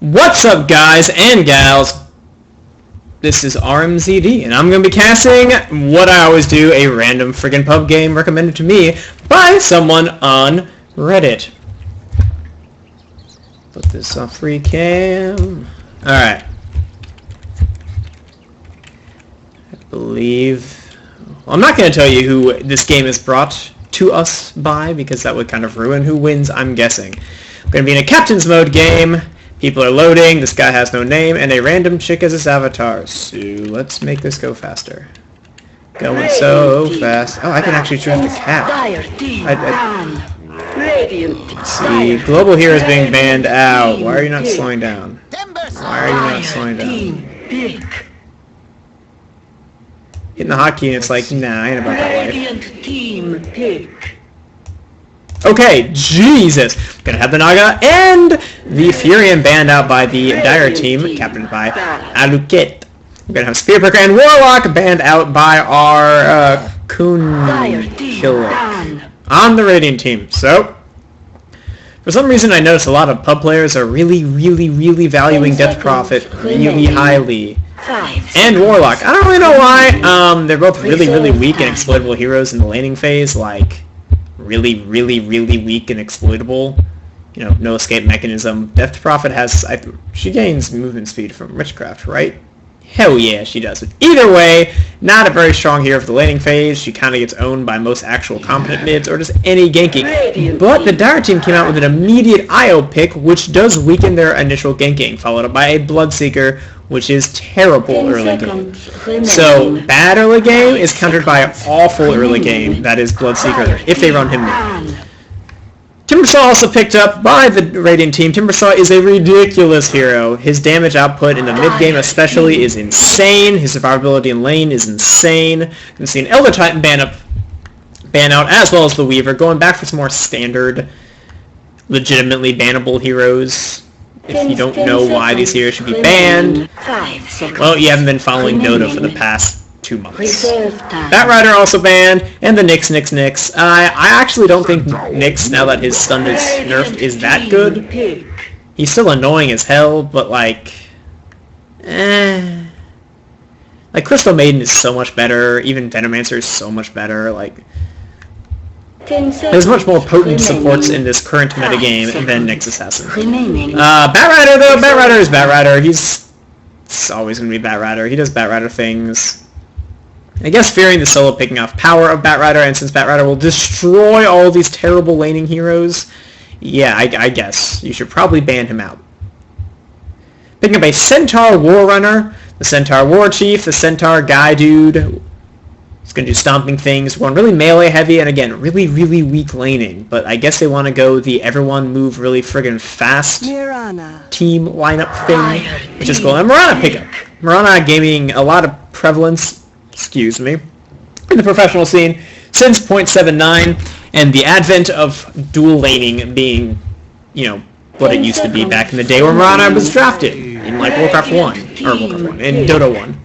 What's up, guys and gals? This is RmZD, and I'm going to be casting what I always do, a random friggin' pub game recommended to me by someone on Reddit. Put this on free cam. Alright. I believe... Well, I'm not going to tell you who this game is brought to us by, because that would kind of ruin who wins, I'm guessing. We're going to be in a captain's mode game. People are loading, this guy has no name, and a random chick as his avatar. So let's make this go faster. Going so fast. Oh, I can actually choose the cat. Let's see, global heroes being banned out. Why are you not slowing down? Why are you not slowing down? Hitting the hotkey and it's like, nah, I ain't about that life. Okay, Jesus! Gonna have the Naga and the Furion banned out by the Dire team, captained by Aluket. We're gonna have Spear Pricker and Warlock banned out by our Kun Killer on the Radiant team. So, for some reason I noticed a lot of pub players are really valuing Death Prophet really highly. And Warlock. I don't really know why. They're both really weak and exploitable heroes in the laning phase, like... really weak and exploitable. You know, no escape mechanism. Death Prophet has... she gains movement speed from Witchcraft, right? Hell yeah, she does. But either way, not a very strong hero for the laning phase. She kind of gets owned by most actual competent mids or just any ganking. But the Dire team came out with an immediate IO pick, which does weaken their initial ganking, followed up by a Bloodseeker, which is terrible early game. So, bad early game is countered by awful early game, that is Bloodseeker, if they run him now. Timbersaw also picked up by the Radiant team. Timbersaw is a ridiculous hero. His damage output in the mid-game especially is insane. His survivability in lane is insane. You can see an Elder Titan ban out, as well as the Weaver, going back for some more standard, legitimately bannable heroes. If you don't know why these heroes should be banned, well, you haven't been following Dota for the past 2 months. Batrider also banned, and the Nyx. I actually don't think Nyx, now that his stun is nerfed, is that good. He's still annoying as hell, but like... Like, Crystal Maiden is so much better, even Venomancer is so much better, like... There's much more potent supports in this current metagame than Nyx Assassin. Batrider, though, Batrider is Batrider. It's always going to be Batrider. He does Batrider things. I guess fearing the solo picking off power of Batrider, and since Batrider will destroy all these terrible laning heroes, yeah, I guess you should probably ban him out. Picking up a Centaur Warrunner, the Centaur War Chief, the Centaur Guy Dude. It's going to do stomping things, going really melee heavy, and again, really weak laning. But I guess they want to go the everyone move really friggin' fast team lineup thing, which is cool. And Mirana pickup. Mirana gaining a lot of prevalence, excuse me, in the professional scene since 0.79, and the advent of dual laning being, you know, what it used to be back in the day where Mirana was drafted in like Warcraft 1, in Dota 1.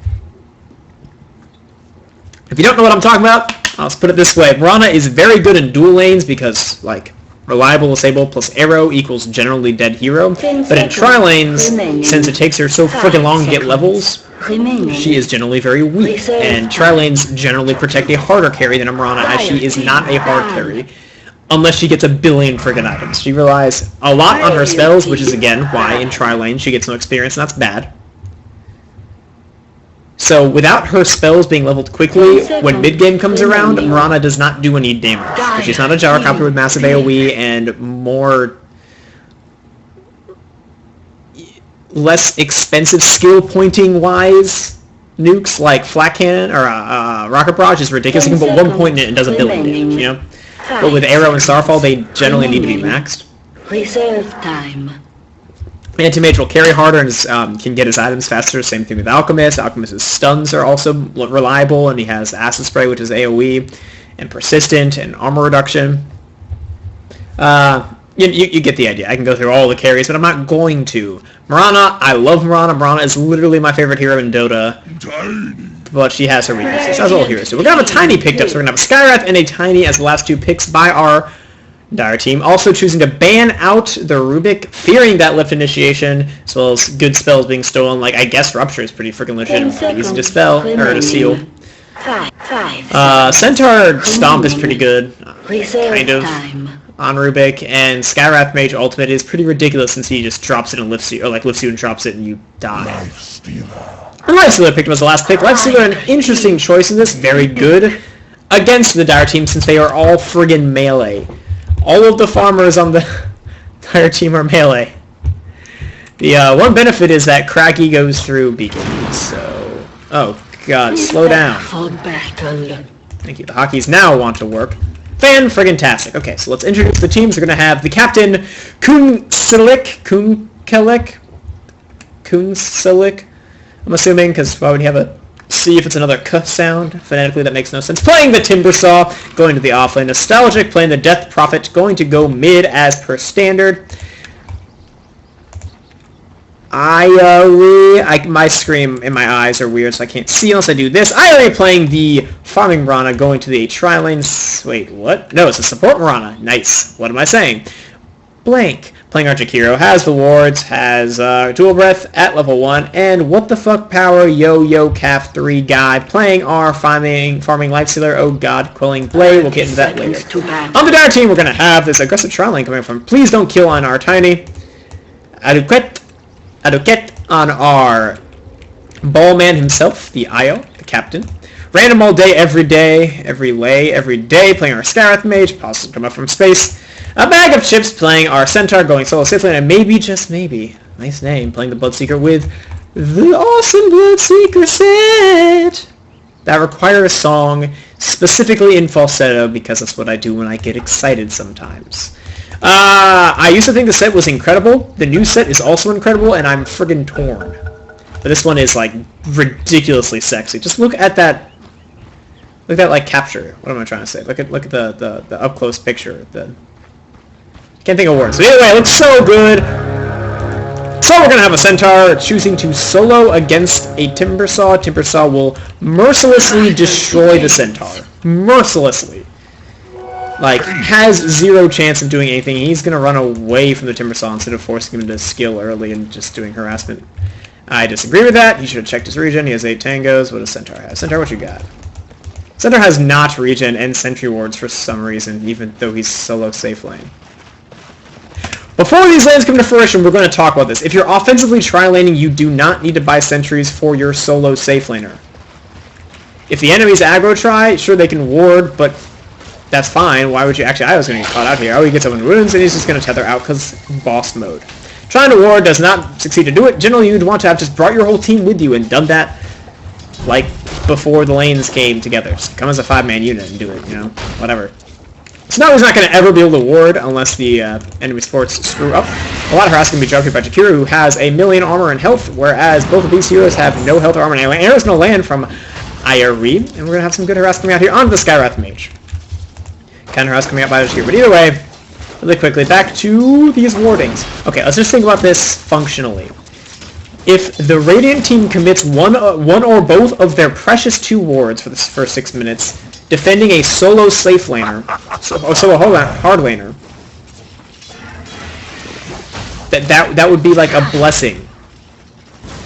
If you don't know what I'm talking about, I'll just put it this way. Mirana is very good in dual lanes because, like, reliable disable plus arrow equals generally dead hero. But in tri-lanes, since it takes her so freaking long to get levels, she is generally very weak. And tri-lanes generally protect a harder carry than a Mirana, as she is not a hard carry. Unless she gets a billion friggin' items. She relies a lot on her spells, which is, again, why in tri-lanes she gets no experience, and that's bad. So, without her spells being leveled quickly, when mid-game comes around, Mirana does not do any damage. Because she's not a gyrocopter with massive AoE and more... less expensive skill pointing-wise nukes, like Flat Cannon or Rocket Barrage is ridiculous. You can put 1 point in it and does a billion damage, you know? But with Arrow and Starfall, they generally need to be maxed. Reserve time. Anti-Mage will carry harder and can get his items faster. Same thing with Alchemist. Alchemist's stuns are also reliable, and he has Acid Spray, which is AoE, and Persistent, and Armor Reduction. You get the idea. I can go through all the carries, but I'm not going to. Mirana, I love Mirana. Mirana is literally my favorite hero in Dota. But she has her weaknesses, as all heroes do. We're going to have a Tiny picked up, so we're going to have a Skyrath and a Tiny as the last two picks by our Dire team also choosing to ban out the Rubik, fearing that lift initiation, as well as good spells being stolen. Like, I guess Rupture is pretty freaking legitimate. Easy to spell, or to seal. Centaur Stomp is pretty good, kind of, on Rubik, and Skywrath Mage Ultimate is pretty ridiculous since he just drops it and lifts you, or like lifts you and drops it and you die. And Lifestealer picked him as the last pick. Lifestealer, an interesting choice in this, very good against the Dire team since they are all friggin' melee. All of the farmers on the Dire team are melee. The one benefit is that Cracky goes through beacons, so... Oh, God, slow down. Thank you. The hockeys now want to work. Fan-friggin-tastic. Okay, so let's introduce the teams. We're going to have the captain, Kunsilic, I'm assuming, because why would you have a C if it's another K sound? Phonetically, that makes no sense. Playing the Timbersaw, going to the offlane. Nostalgic, playing the Death Prophet, going to go mid as per standard. My screen in my eyes are weird, so I can't see unless I do this. Irie playing the Farming Mirana, going to the Tri-Lane. Wait, what? No, it's a Support Mirana. Nice. What am I saying? Blank. Playing our Jakiro, has the wards, has Dual Breath at level 1, and what the fuck power Yo-Yo Calf 3 guy playing our Farming Lifestealer. Oh god, Quelling Blade, we'll get into that later. On the Dire team, we're going to have this aggressive Tri-Lane coming from Please Don't Kill on our Tiny. Aduket on our Ballman himself, the Io, the captain. Random all day, every day, every day, playing our Skywrath Mage, pauses come up from space. A Bag of Chips playing our Centaur, going solo safely, and maybe, just maybe, nice name, playing the Bloodseeker with the awesome Bloodseeker set! That requires a song, specifically in falsetto, because that's what I do when I get excited sometimes. I used to think the set was incredible. The new set is also incredible, and I'm friggin' torn. But this one is, like, ridiculously sexy. Just look at that... Look at that, like, capture. What am I trying to say? Look at the up-close picture. Can't think of words. But anyway, it looks so good. So we're going to have a Centaur choosing to solo against a Timbersaw. Timbersaw will mercilessly destroy the Centaur. Mercilessly. Like, has zero chance of doing anything. He's going to run away from the Timbersaw instead of forcing him to skill early and just doing harassment. I disagree with that. He should have checked his regen. He has 8 tangos. What does Centaur have? Centaur, what you got? Centaur has not regen and sentry wards for some reason, even though he's solo safe lane. Before these lanes come to fruition, we're going to talk about this. If you're offensively tri-laning, you do not need to buy sentries for your solo safe laner. If the enemy's aggro try, sure they can ward, but that's fine. Why would you... Actually, I was going to get caught out here. Oh, he gets up in runes, and he's just going to tether out because boss mode. Trying to ward does not succeed to do it. Generally, you'd want to have just brought your whole team with you and done that, like, before the lanes came together. Just come as a 5-man unit and do it, you know? Whatever. So now he's not going to ever be able to ward unless the enemy supports screw up. A lot of harass can be jumped here by Jakiro, who has 1,000,000 armor and health, whereas both of these heroes have no health or armor. And arrow's going to land from Irie, and we're going to have some good harass coming out here onto the Skywrath Mage. Kind of harass coming out by Jakiro. But either way, really quickly, back to these wardings. Okay, let's just think about this functionally. If the Radiant team commits one or both of their precious 2 wards for the first 6 minutes, defending a solo safe laner, solo hard laner, that would be like a blessing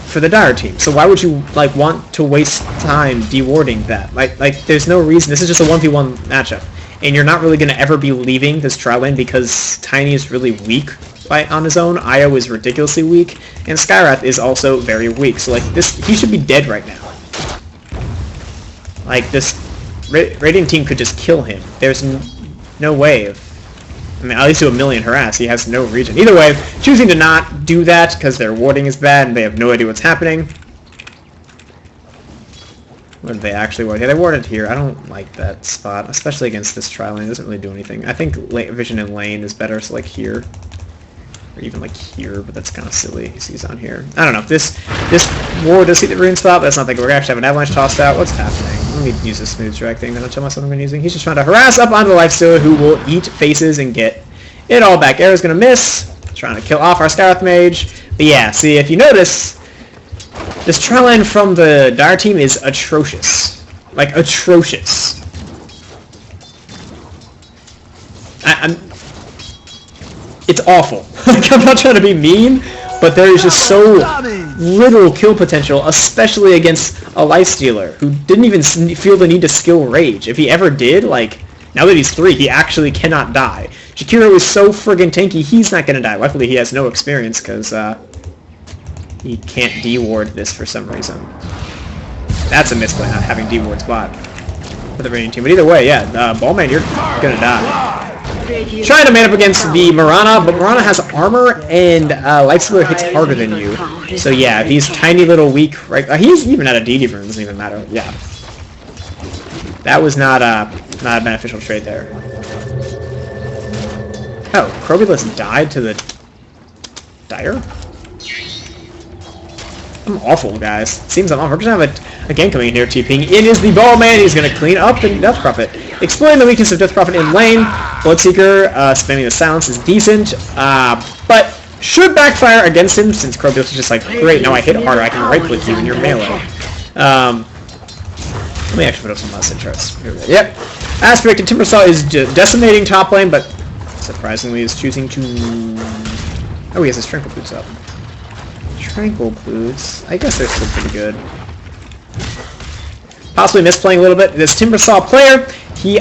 for the Dire team. So why would you like want to waste time dewarding that? Like there's no reason. This is just a 1v1 matchup, and you're not really going to ever be leaving this tri lane because Tiny is really weak on his own. Io is ridiculously weak, and Skywrath is also very weak. So like this, he should be dead right now. Like this Radiant team could just kill him. There's no way of... I mean, at least do 1,000,000 harass. He has no regen. Either way, choosing to not do that because their warding is bad and they have no idea what's happening. What did they actually ward? Yeah, they warded here. I don't like that spot, especially against this tri-lane. It doesn't really do anything. I think vision in lane is better, so like here. Or even like here, but that's kind of silly. He's on here. I don't know. This ward does see the rune spot, but that's not like we're actually having an avalanche tossed out. What's happening? Let me use this smooth drag thing that I'll tell myself I'm going to be using. He's just trying to harass up onto the Lifestealer, who will eat faces and get it all back. Arrow's going to miss. Trying to kill off our Skywrath Mage. But yeah, see, if you notice, this tri-lane from the Dire team is atrocious. Like, atrocious. it's awful. Like, I'm not trying to be mean, but there is just so little kill potential, especially against a Lifestealer who didn't even feel the need to skill Rage. If he ever did, like, now that he's 3, he actually cannot die. Jakiro is so friggin' tanky, he's not gonna die. Luckily, he has no experience, because he can't D-ward this for some reason. That's a misplay, not having D-ward spot for the raiding team. But either way, yeah, Ballman, you're gonna die. Trying to man up against the Mirana, but Mirana has armor, and Lifestealer hits harder than you. So yeah, if he's tiny little weak, right? He's even at a DD for him, doesn't even matter. Yeah. That was not a beneficial trade there. Oh, Crobulus died to the Dire? I'm awful, guys. Seems I'm awful. We're going to have a gang coming in here, TPing. It is the Ball Man. He's going to clean up in Death Prophet. Exploiting the weakness of Death Prophet in lane. Bloodseeker, spamming the silence is decent, but should backfire against him since Crobulus is just like, great, now I hit harder. I can right-click you and you're melee. Let me actually put up some must charts. Yep. As predicted, Timbersaw is decimating top lane, but surprisingly is choosing to... Oh, he has his Tranquil Boots up. Tranquil Boots. I guess they're still pretty good. Possibly misplaying a little bit. This Timbersaw player,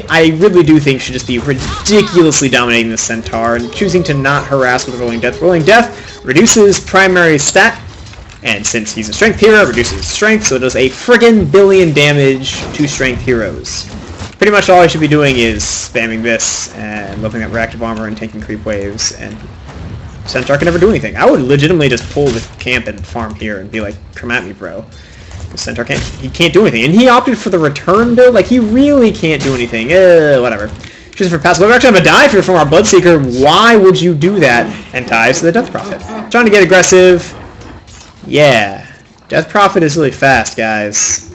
I really do think should just be ridiculously dominating the Centaur and choosing to not harass with Rolling Death. Rolling Death reduces primary stat, and since he's a strength hero, reduces strength, so it does a friggin' billion damage to strength heroes. Pretty much all I should be doing is spamming this and leveling up reactive armor and taking creep waves, and Centaur can never do anything. I would legitimately just pull the camp and farm here and be like, come at me, bro. Because Centaur can't do anything. And he opted for the return build, like he really can't do anything. Whatever. Choosing for passive. We're actually going to die if you're from our Bloodseeker. Why would you do that? And ties to the Death Prophet. Trying to get aggressive. Yeah. Death Prophet is really fast, guys.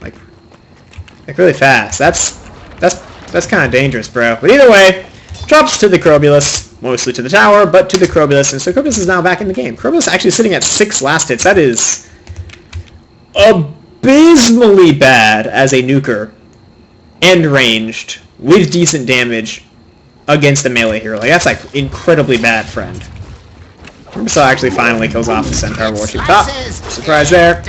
Like really fast. That's kind of dangerous, bro. But either way, drops to the Crobulus. Mostly to the tower, but to the Crobulus, and so Crobulus is now back in the game. Crobulus actually sitting at 6 last hits. That is abysmally bad as a nuker, and ranged, with decent damage against a melee hero. Like, that's like incredibly bad, friend. So actually finally kills off the Centaur Warship top. Surprise there.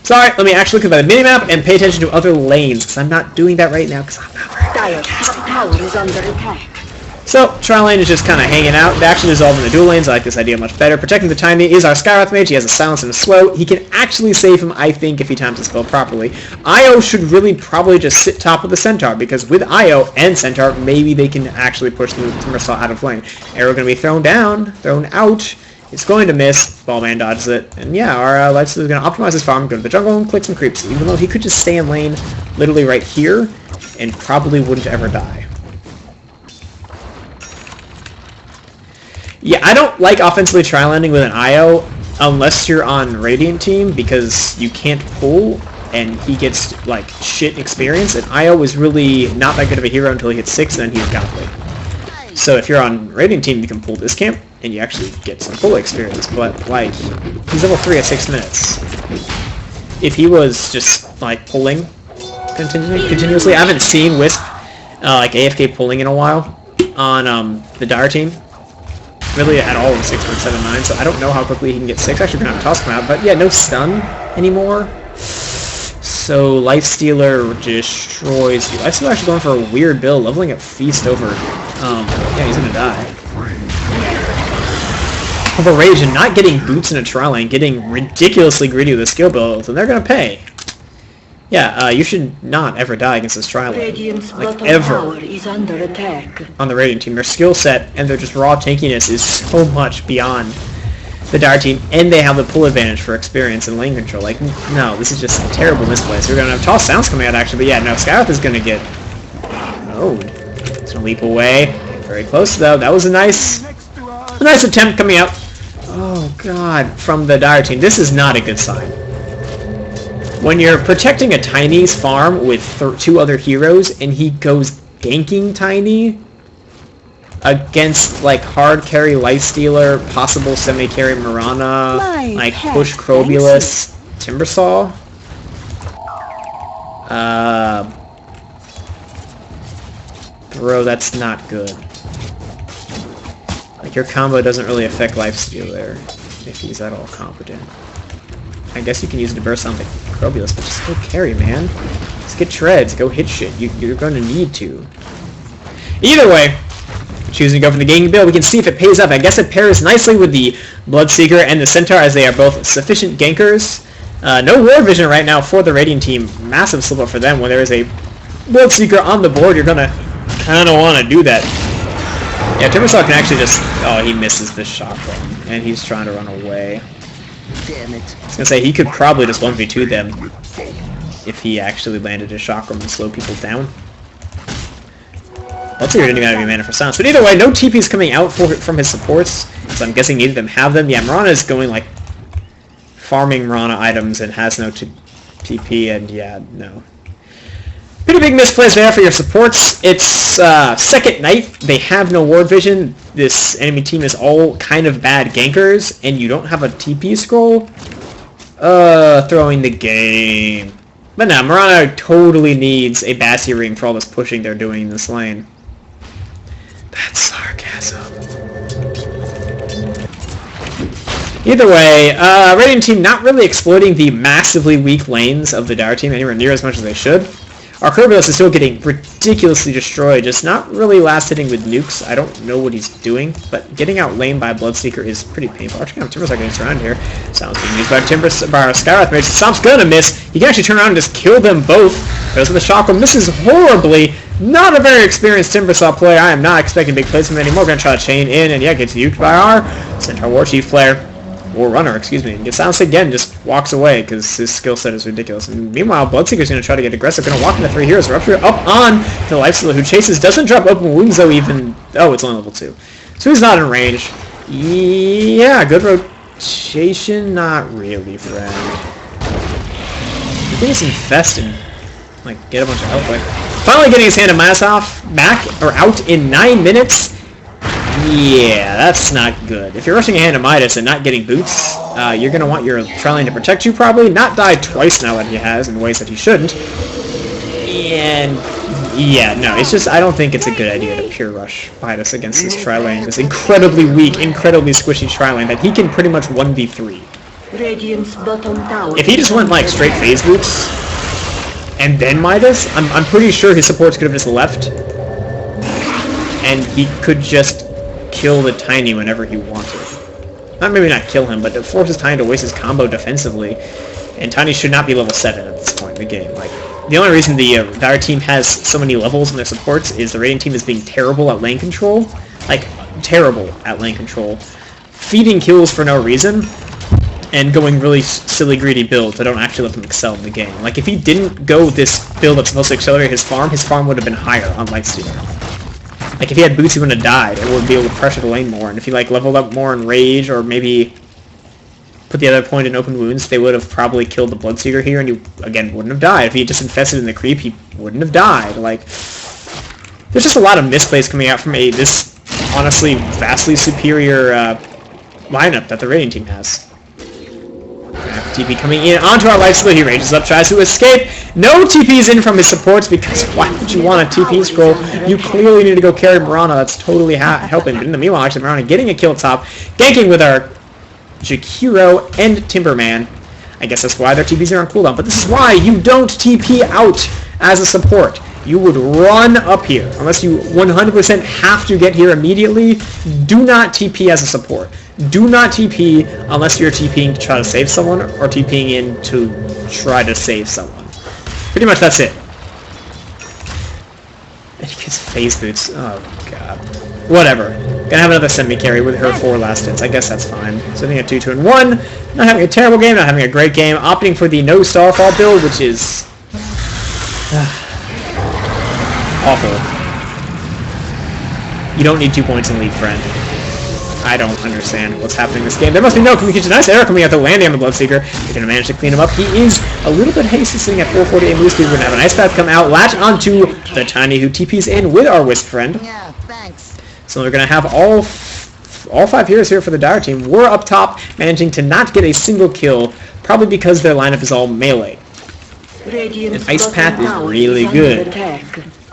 Sorry, let me actually look at the minimap and pay attention to other lanes, because I'm not doing that right now, because I'm not very tower is under attack. So, Tri-Lane is just kind of hanging out. They actually dissolve in the dual lanes. I like this idea much better. Protecting the Tiny is our Skywrath Mage. He has a Silence and a Slow. He can actually save him, I think, if he times the spell properly. Io should really probably just sit top of the Centaur, because with Io and Centaur, maybe they can actually push the Timbersaw out of lane. Arrow going to be thrown out. It's going to miss. Ballman dodges it. And yeah, our Lifestealer is going to optimize his farm, go to the jungle, and click some creeps, even though he could just stay in lane literally right here and probably wouldn't ever die. Yeah, I don't like offensively tri-landing with an IO unless you're on Radiant team because you can't pull and he gets like shit experience, and IO is really not that good of a hero until he hits 6 and then he's godly. So if you're on Radiant team you can pull this camp and you actually get some pull experience, but like he's level 3 at 6 minutes. If he was just like pulling continuously, I haven't seen Wisp like AFK pulling in a while on the Dire team. Really at all in 6.79, so I don't know how quickly he can get 6. Actually, we're going to toss him out, but yeah, no stun anymore. So Lifestealer destroys you. Lifestealer actually going for a weird build, leveling up Feast over. Yeah, he's going to die. Over Rage and not getting boots in a trial lane, getting ridiculously greedy with the skill builds, and they're going to pay. Yeah, you should not ever die against this trial lane. Like, ever. Is under attack. On the Radiant team. Their skill set and their just raw tankiness is so much beyond the Dire team, and they have the pull advantage for experience and lane control. Like, no, this is just a terrible misplay. So we're going to have Toss Sounds coming out, actually, but yeah, no, Skywrath is going to get... Oh, it's going to leap away. Very close, though. That was a nice attempt coming out. Oh, God, from the Dire team. This is not a good sign. When you're protecting a Tiny's farm with 2 other heroes and he goes ganking Tiny against like hard carry Lifestealer, possible semi-carry Mirana, like push Crobulus, Timbersaw. Bro, that's not good. Like, your combo doesn't really affect lifesteal there, if he's at all competent. I guess you can use the burst on the Crobius, but just go carry, man. Just get treads, go hit shit. You're going to need to. Either way, choosing to go for the ganking build, we can see if it pays up. I guess it pairs nicely with the Bloodseeker and the Centaur, as they are both sufficient gankers. No War Vision right now for the Radiant team. Massive slip up for them. When there is a Bloodseeker on the board, you're going to kind of want to do that. Yeah, Timbersaw can actually just... Oh, he misses the shotgun, and he's trying to run away. Damn it. I was going to say, he could probably just 1v2 them if he actually landed his chakram and slow people down. Bloodseeker didn't even have any mana for silence. But either way, no TPs coming out from his supports, so I'm guessing neither of them have them. Yeah, Mirana is going, like, farming Mirana items and has no TP, and yeah, no. Pretty big misplays there for your supports. It's second night. They have no ward vision. This enemy team is all kind of bad gankers, and you don't have a TP scroll. Throwing the game. But no, Mirana totally needs a Bassi ring for all this pushing they're doing in this lane. That's sarcasm. Either way, Radiant team not really exploiting the massively weak lanes of the Dire team anywhere near as much as they should. Our Kerberos is still getting ridiculously destroyed, just not really last hitting with nukes. I don't know what he's doing, but getting out laned by Bloodseeker is pretty painful. Actually, Timbersaw getting surrounded here. Sounds being used by Skywrath Mage. Stomp's gonna miss. He can actually turn around and just kill them both. Goes with the Chakram. Misses horribly. Not a very experienced Timbersaw player. I am not expecting big plays from him anymore. Gonna try to chain in, and yeah, gets nuked by our Centaur War Chief player. War Runner, excuse me. Gets silenced again, just walks away because his skill set is ridiculous. And meanwhile, Bloodseeker's going to try to get aggressive. Going to walk into 3 heroes. Rupture up on the Lifestealer, who chases. Doesn't drop open wounds though even. Oh, it's only level 2. So he's not in range. Yeah, good rotation. Not really, friend. I think he's infest and like get a bunch of health back. Finally getting his hand of Mass off back or out in 9 minutes. Yeah, that's not good. If you're rushing a Hand of Midas and not getting boots, you're going to want your Tri-Lane to protect you probably. Not die twice now that he has in ways that he shouldn't. And yeah, no, it's just, I don't think it's a good idea to pure rush Midas against this Tri-Lane. This incredibly weak, incredibly squishy Tri-Lane that he can pretty much 1v3. If he just went like straight phase boots and then Midas, I'm pretty sure his supports could have just left. And he could just kill the Tiny whenever he wanted. Maybe not kill him, but it forces Tiny to waste his combo defensively. And Tiny should not be level 7 at this point in the game. Like, the only reason the Dire team has so many levels in their supports is the Radiant team is being terrible at lane control. Like, terrible at lane control. Feeding kills for no reason. And going really silly, greedy builds that don't actually let them excel in the game. Like, if he didn't go this build that's supposed to accelerate his farm would have been higher on Lifesteal. Like, if he had boots, he wouldn't have died, and would be able to pressure the lane more. And if he, like, leveled up more in Rage, or maybe put the other point in Open Wounds, they would have probably killed the Bloodseeker here, and he, again, wouldn't have died. If he had just infested in the creep, he wouldn't have died. Like, there's just a lot of misplays coming out from this, honestly, vastly superior lineup that the Radiant team has. TP coming in onto our Lifestealer. He rages up, tries to escape. No TP's in from his supports because why would you want a TP scroll? You clearly need to go carry Mirana. That's totally helping. But in the meanwhile, actually, Mirana getting a kill top, ganking with our Jakiro and Timberman. I guess that's why their TPs are on cooldown. But this is why you don't TP out as a support. You would run up here. Unless you 100% have to get here immediately, do not TP as a support. Do not TP unless you're TPing to try to save someone or TPing in to try to save someone. Pretty much that's it. And he gets phase boots. Oh, God. Whatever. Gonna have another semi-carry with her 4 last hits. I guess that's fine. Sitting at 2, 2, and 1. Not having a terrible game, not having a great game. Opting for the no Starfall build, which is awful. You don't need 2 points in lead, friend. I don't understand what's happening in this game. There must be no communication. Nice error coming out the landing on the Bloodseeker. You're going to manage to clean him up. He is a little bit hasty, sitting at 448 move speed. We're going to have an Ice Path come out, latch onto the Tiny, who TPs in with our Wisp friend. Yeah, thanks. So we're going to have all 5 heroes here for the Dire team. We're up top, managing to not get a single kill, probably because their lineup is all melee. And Ice Path is really good.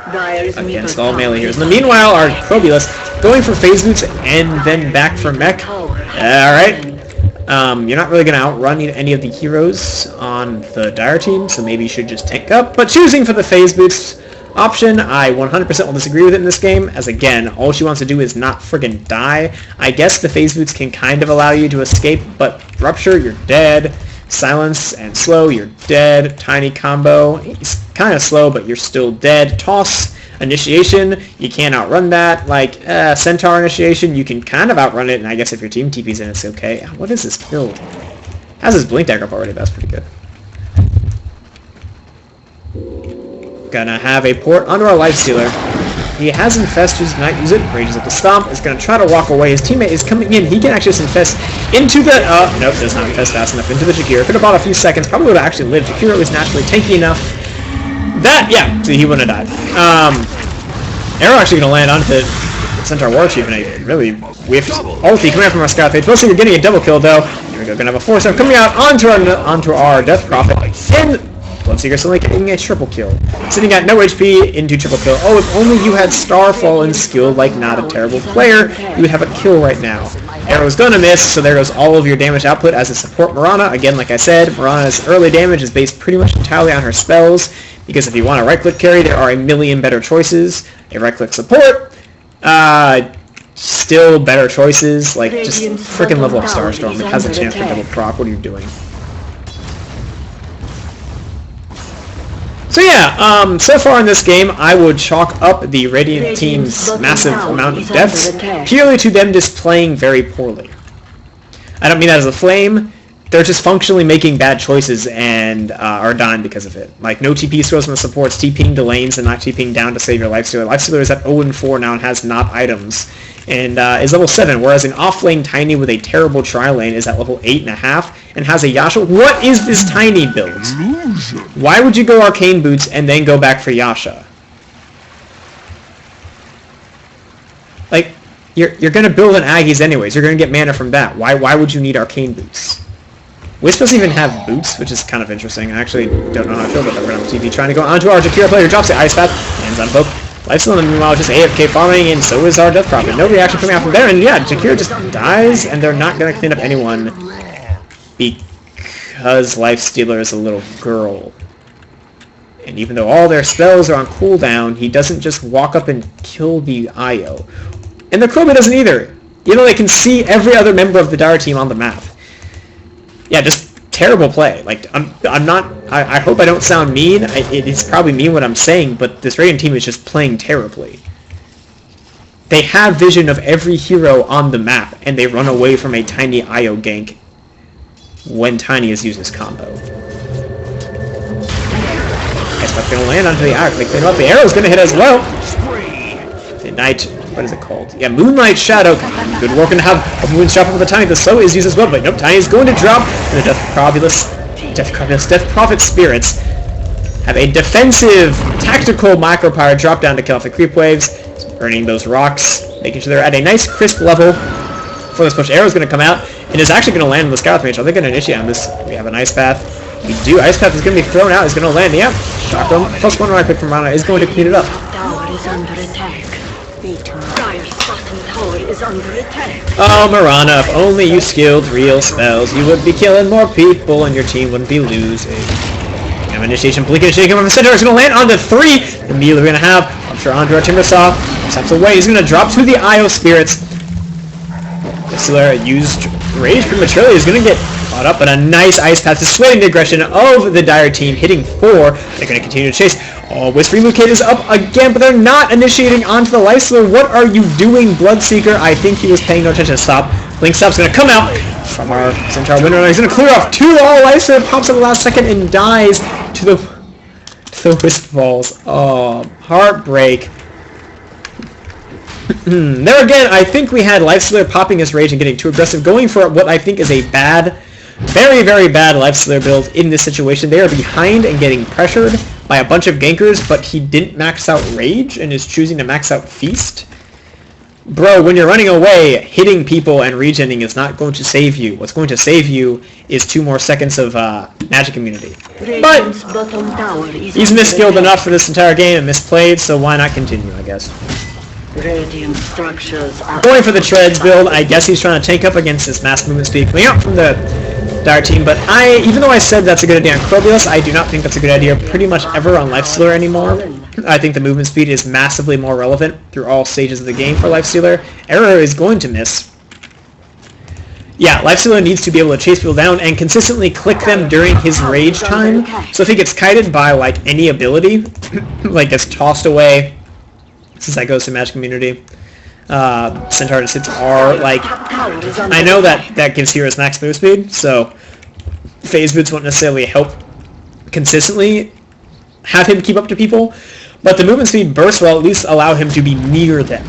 against all melee heroes. In the meanwhile, our Krobulus going for phase boots and then back for mech. Alright. You're not really going to outrun any of the heroes on the Dire team, so maybe you should just tank up. But choosing for the phase boots option, I 100% will disagree with it in this game, as again, all she wants to do is not friggin' die. I guess the phase boots can kind of allow you to escape, but Rupture, you're dead. Silence and Slow, you're dead. Tiny combo, it's kind of slow, but you're still dead. Toss, Initiation, you can't outrun that. Like, Centaur Initiation, you can kind of outrun it, and I guess if your team TP's in, it's okay. What is this build? Has his Blink Dagger up already, that's pretty good. Gonna have a port onto our Lifestealer. He has Infest, chooses not use it, rages at the Stomp, is gonna try to walk away. His teammate is coming in, he can actually just Infest into the, nope, does not Infest fast enough, into the Jakiro. Could have bought a few seconds, probably would have actually lived. Jakiro was naturally tanky enough. That, yeah, see, he wouldn't have died. Arrow actually gonna land onto Centaur War Chief, and I really whiffed ulti coming out from our Scout Page. Mostly we're getting a double kill though. Here we go, gonna have a 4-7 coming out onto our Death Prophet, and Bloodseeker suddenly getting a triple kill. Sitting at no HP into triple kill. Oh, if only you had Starfall and skill like not a terrible player, you would have a kill right now. Arrow's gonna miss, so there goes all of your damage output as a support Mirana. Again, like I said, Mirana's early damage is based pretty much entirely on her spells, because if you want a right-click carry, there are a million better choices. A right-click support, still better choices, like just freaking level up Starstorm. It has a chance for double proc. What are you doing? So yeah, so far in this game, I would chalk up the Radiant team's massive amount of deaths purely to them just playing very poorly. I don't mean that as a flame. They're just functionally making bad choices and are dying because of it. Like, no TP scrolls from the supports, TPing to lanes and not TPing down to save your Lifestealer. Lifestealer is at 0-4 now and has not items. And is level 7, whereas an off-lane Tiny with a terrible tri-lane is at level 8.5 and has a Yasha. What is this Tiny build? Why would you go Arcane Boots and then go back for Yasha? Like, you're going to build an Aggies anyways. You're going to get mana from that. Why would you need Arcane Boots? Wisp doesn't even have boots, which is kind of interesting. I actually don't know how I feel about that. We're going to have TV trying to go onto our Jakiro player, drops the Ice Path, lands on both. Lifesteal, meanwhile, just AFK farming, and so is our Death Prophet. No reaction coming out from there, and yeah, Jakiro just dies, and they're not going to clean up anyone because Lifestealer is a little girl. And even though all their spells are on cooldown, he doesn't just walk up and kill the IO. And the Kroba doesn't either. You know, they can see every other member of the Dire team on the map. Yeah, just terrible play. Like, I'm not, I hope I don't sound mean. It's probably mean what I'm saying, but this Radiant team is just playing terribly. They have vision of every hero on the map, and they run away from a Tiny IO gank when Tiny is used his combo. Guess what's gonna land onto the arc. They clean up. The arrow's gonna hit as well. The Knight. What is it called? Yeah, Moonlight Shadow. Good work and have a Moon's drop over the Tiny. The Slow is used as well, but nope, Tiny is going to drop. And the Death Prophet Spirits have a defensive, tactical Micro Power drop down to kill off the creep waves, earning those rocks, making sure they're at a nice crisp level. For this push, Arrow's going to come out, and is actually going to land on the Scout Mage. Are they going to initiate on this? We have an Ice Path. We do. Ice Path is going to be thrown out. It's going to land. Yep. Shotgun. Plus one right pick from Mana is going to clean it up. Tower is under attack. Dire's bottom tower is under attack. Oh, Mirana, if only you skilled real spells, you would be killing more people and your team wouldn't be losing. Initiation, Blink Initiation from the center is going to land on the 3. Immediately we're going to have, I'm sure, onto our Timbersaw. Steps away, he's going to drop to the IO Spirits. Solera used Rage prematurely, is going to get caught up, but a nice Ice Path is swaying the aggression of the Dire team, hitting 4. They're going to continue to chase. Oh, Wisp Remukade is up again, but they're not initiating onto the Lifestealer. What are you doing, Bloodseeker? I think he was paying no attention. Stop. Blink Stop's going to come out from our Centaur Windrunner. He's going to clear off 2 all Lifestealer, pops at the last second, and dies to the Wisp Balls. Oh, heartbreak. There again, I think we had Lifestealer popping his Rage and getting too aggressive, going for what I think is a bad, very, very bad Lifestealer build in this situation. They are behind and getting pressured by a bunch of gankers, but he didn't max out Rage and is choosing to max out Feast. Bro, when you're running away, hitting people and regening is not going to save you. What's going to save you is 2 more seconds of magic immunity. But he's misskilled enough for this entire game and misplayed, so why not continue, I guess. Radiant structures are Going for the treads build, I guess he's trying to tank up against this mass movement speed coming out from the Dire team, but even though I said that's a good idea on Crobius, I do not think that's a good idea pretty much ever on Lifestealer anymore. I think the movement speed is massively more relevant through all stages of the game for Lifestealer. Error is going to miss. Yeah, Lifestealer needs to be able to chase people down and consistently click them during his rage time. So if he gets kited by like any ability, like gets tossed away, since that goes to magic immunity, Centaur and Sits are like, I know that gives heroes max move speed, so phase boots won't necessarily help consistently have him keep up to people, but the movement speed burst will at least allow him to be near them,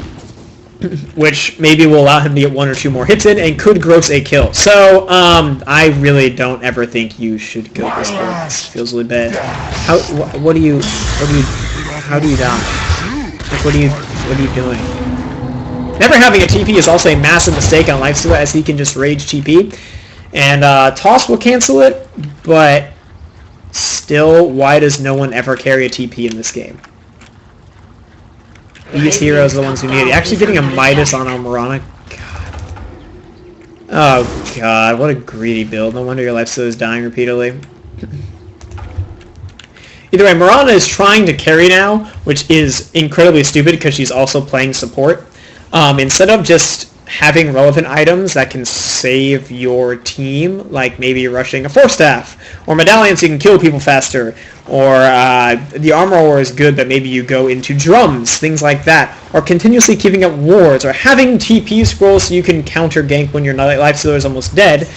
which maybe will allow him to get 1 or 2 more hits in and could gross a kill. So I really don't ever think you should go this way. This feels really bad. How do you die? Like, what are you doing? Never having a TP is also a massive mistake on Lifestealer, as he can just rage TP. And Toss will cancel it, but still, why does no one ever carry a TP in this game? These heroes are the ones who need it. Actually getting a Midas on Almirana. God. Oh god, what a greedy build. No wonder your Lifestealer is dying repeatedly. Either way, Mirana is trying to carry now, which is incredibly stupid because she's also playing support. Instead of just having relevant items that can save your team, like maybe rushing a Force Staff, or Medallion so you can kill people faster, or the Armor War is good, but maybe you go into drums, things like that, or continuously keeping up wards, or having TP scrolls so you can counter gank when your Lifestealer is almost dead,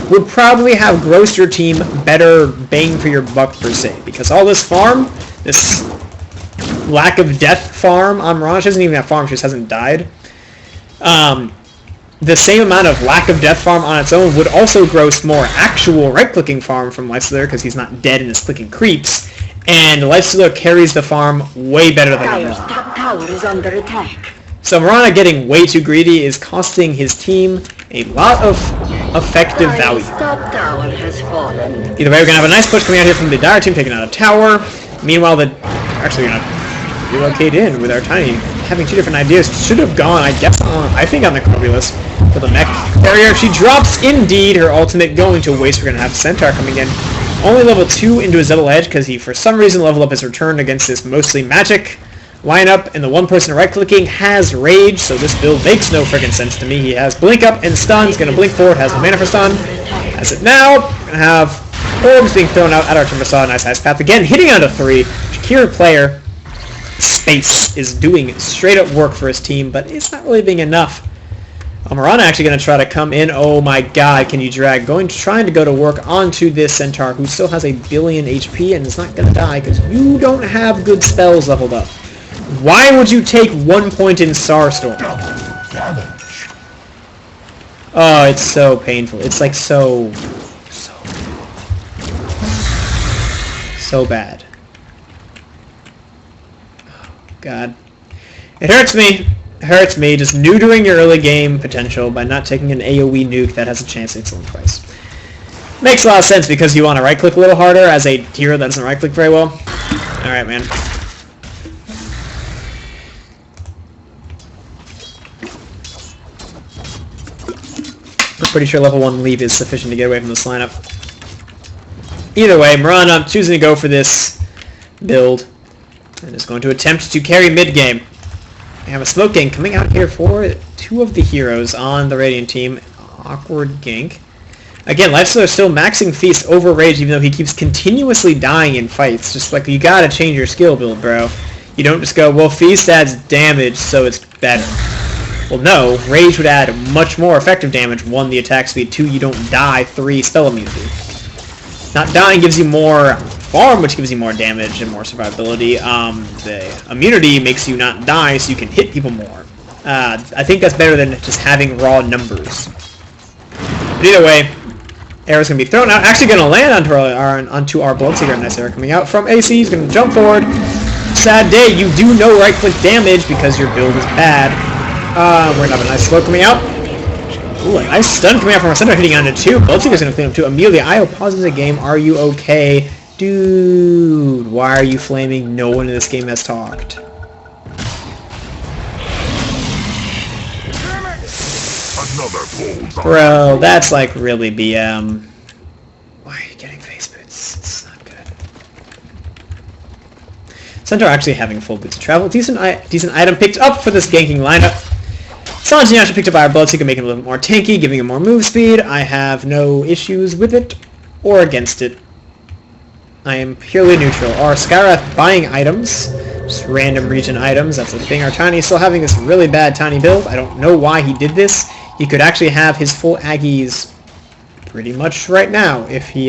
would probably have grossed your team better bang for your buck per se, because all this farm, this lack of death farm on Mirage, she doesn't even have farm, she just hasn't died. The same amount of lack of death farm on its own would also gross more actual right-clicking farm from Lifestealer because he's not dead and is clicking creeps, and Lifestealer carries the farm way better than Dire's Mirana. top tower is under attack. So Mirana getting way too greedy is costing his team a lot of effective value. Dire's top tower has fallen. Either way, we're going to have a nice push coming out here from the Dire team, taking out a tower. Meanwhile, actually we're going to relocate in with our Tiny, having 2 different ideas. Should have gone, I guess, I think on the Crobius for the mech carrier. She drops indeed her ultimate, going to waste. We're going to have Centaur coming in. Only level 2 into his double edge because he, for some reason, leveled up his return against this mostly magic lineup, and the one person right-clicking has rage, so this build makes no friggin' sense to me. He has blink up and stun. He's going to blink forward, has no mana for stun. Has it now. Going to have orbs being thrown out at our Timbersaw. Nice ice path again, hitting onto 3. Shakira player Space is doing straight up work for his team, but it's not really being enough. Mirana actually going to try to come in. Oh my god, can you drag? Trying to go to work onto this Centaur, who still has a billion HP and is not going to die because you don't have good spells leveled up. Why would you take 1 point in Starstorm? Oh, it's so painful. It's like so bad. Oh, god. It hurts me. It hurts me just neutering your early game potential by not taking an AoE nuke that has a chance at excellent price. Makes a lot of sense because you want to right-click a little harder as a hero that doesn't right-click very well. Alright, man. I'm pretty sure level 1 leave is sufficient to get away from this lineup. Either way, Mirana choosing to go for this build and is going to attempt to carry mid-game. We have a smoke gank coming out here for 2 of the heroes on the Radiant team. Awkward gank. Again, Lifestealer is still maxing Feast over Rage even though he keeps continuously dying in fights. Just like, you gotta change your skill build, bro. You don't just go, well, Feast adds damage, so it's better. Well, no. Rage would add much more effective damage. 1, the attack speed. 2, you don't die. 3, spell immunity. Not dying gives you more farm, which gives you more damage and more survivability. The immunity makes you not die, so you can hit people more. I think that's better than just having raw numbers. But either way, arrow's going to be thrown out. Actually going to land onto our Bloodseeker. Nice arrow coming out from AC. He's going to jump forward. Sad day. You do no right-click damage because your build is bad. We're gonna have a nice slow coming out. Ooh, a nice stun coming out from our center, hitting onto 2. Bloodseeker's gonna clean up 2. Amelia, IO pauses the game. Are you okay? Dude, why are you flaming? No one in this game has talked. Bro, that's like really BM. Why are you getting face boots? It's not good. Center actually having full boots of travel. Decent item picked up for this ganking lineup. Sanji actually picked up our Bloodseeker, making it a little bit more tanky, giving him more move speed. I have no issues with it or against it. I am purely neutral. Our Skyrath buying items, just random region items, that's the thing. Our Tiny is still having this really bad Tiny build. I don't know why he did this. He could actually have his full Aggies pretty much right now if he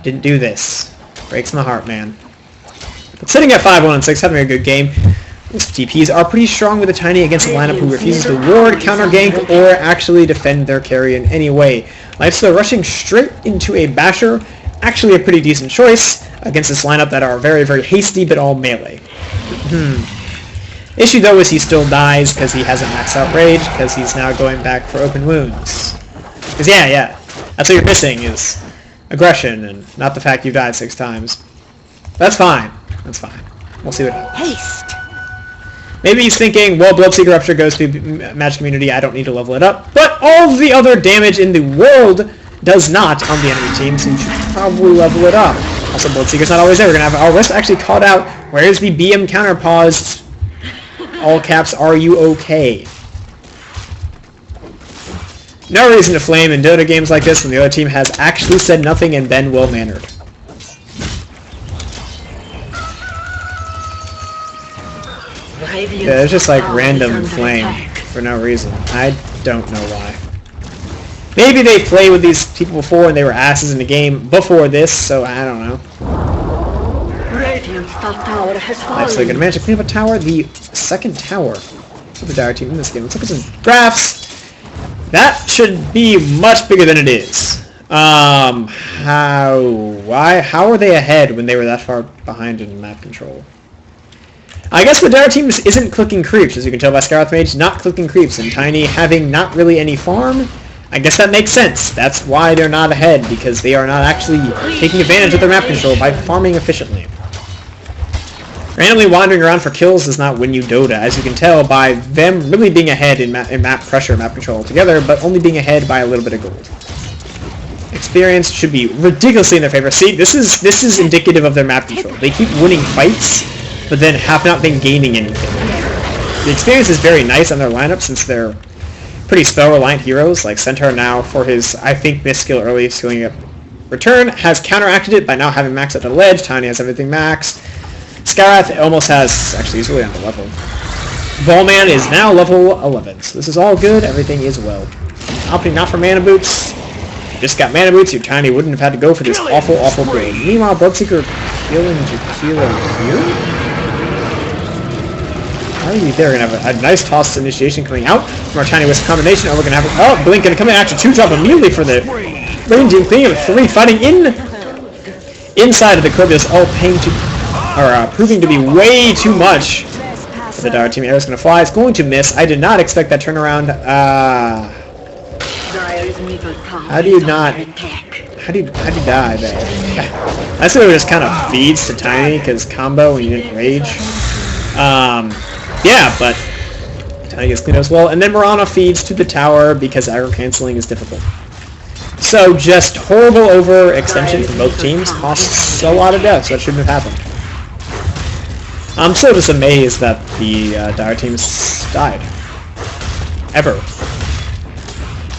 didn't do this. Breaks my heart, man. But sitting at 5-1-6, having a good game. These TPs are pretty strong with the Tiny against a lineup who refuses to ward, counter gank, or actually defend their carry in any way. Lifesteal rushing straight into a Basher, actually a pretty decent choice against this lineup that are very, very hasty but all melee. Issue though is he still dies because he hasn't maxed out Rage, because he's now going back for open wounds. Because yeah, that's what you're missing is aggression and not the fact you've died 6 times. That's fine. That's fine. We'll see what happens. Haste! Maybe he's thinking, well, Bloodseeker Rupture goes to Match Community, I don't need to level it up. But all the other damage in the world does not on the enemy team, so you should probably level it up. Also, Bloodseeker's not always there. We're going to have our Wisp actually called out. Where's the BM counter pause? All caps, are you okay? No reason to flame in Dota games like this when the other team has actually said nothing and been well-mannered. Yeah, it's just like random flame for no reason. I don't know why. Maybe they played with these people before and they were asses in the game before this, so I don't know. Actually, gonna manage to clean up a tower. The second tower for the Dire team in this game. Let's look at some graphs. That should be much bigger than it is. How are they ahead when they were that far behind in map control? I guess the Dire team isn't clicking creeps, as you can tell by Skyrath Mage, not clicking creeps, and Tiny having not really any farm. I guess that makes sense. That's why they're not ahead, because they are not actually taking advantage of their map control by farming efficiently. Randomly wandering around for kills does not win you Dota, as you can tell by them really being ahead in map pressure, map control altogether, but only being ahead by a little bit of gold. Experience should be ridiculously in their favor. See, this is indicative of their map control. They keep winning fights, but then have not been gaining anything. The experience is very nice on their lineup since they're pretty spell-reliant heroes, like Centaur now for his, I think, miss skill early, skilling up return, has counteracted it by now having maxed out the ledge. Tiny has everything maxed. Skyrath almost has, actually he's really on the level. Ballman is now level 11, so this is all good, everything is well. Opting not for mana boots. If you just got mana boots, your Tiny wouldn't have had to go for this awful, awful build. Meanwhile, Bloodseeker healing Tequila here. They're going to have a nice toss initiation coming out from our Tiny Wisp combination. Oh, we're going to have... Oh, Blink going to come in after 2-drop immediately for the Rain Team, cleaning up 3, fighting inside of the Corvus, all paying to... Or proving to be way too much for the Dire team. Arrow's going to fly. It's going to miss. I did not expect that turnaround. How do you not... How do you die there? I sort of just kind of feeds to Tiny because combo when you didn't rage. Yeah, but Tiny gets cleaned up as well. And then Mirana feeds to the tower because aggro canceling is difficult. So just horrible overextension from both teams costs a lot of deaths. That shouldn't have happened. I'm so just amazed that the Dire teams died. Ever.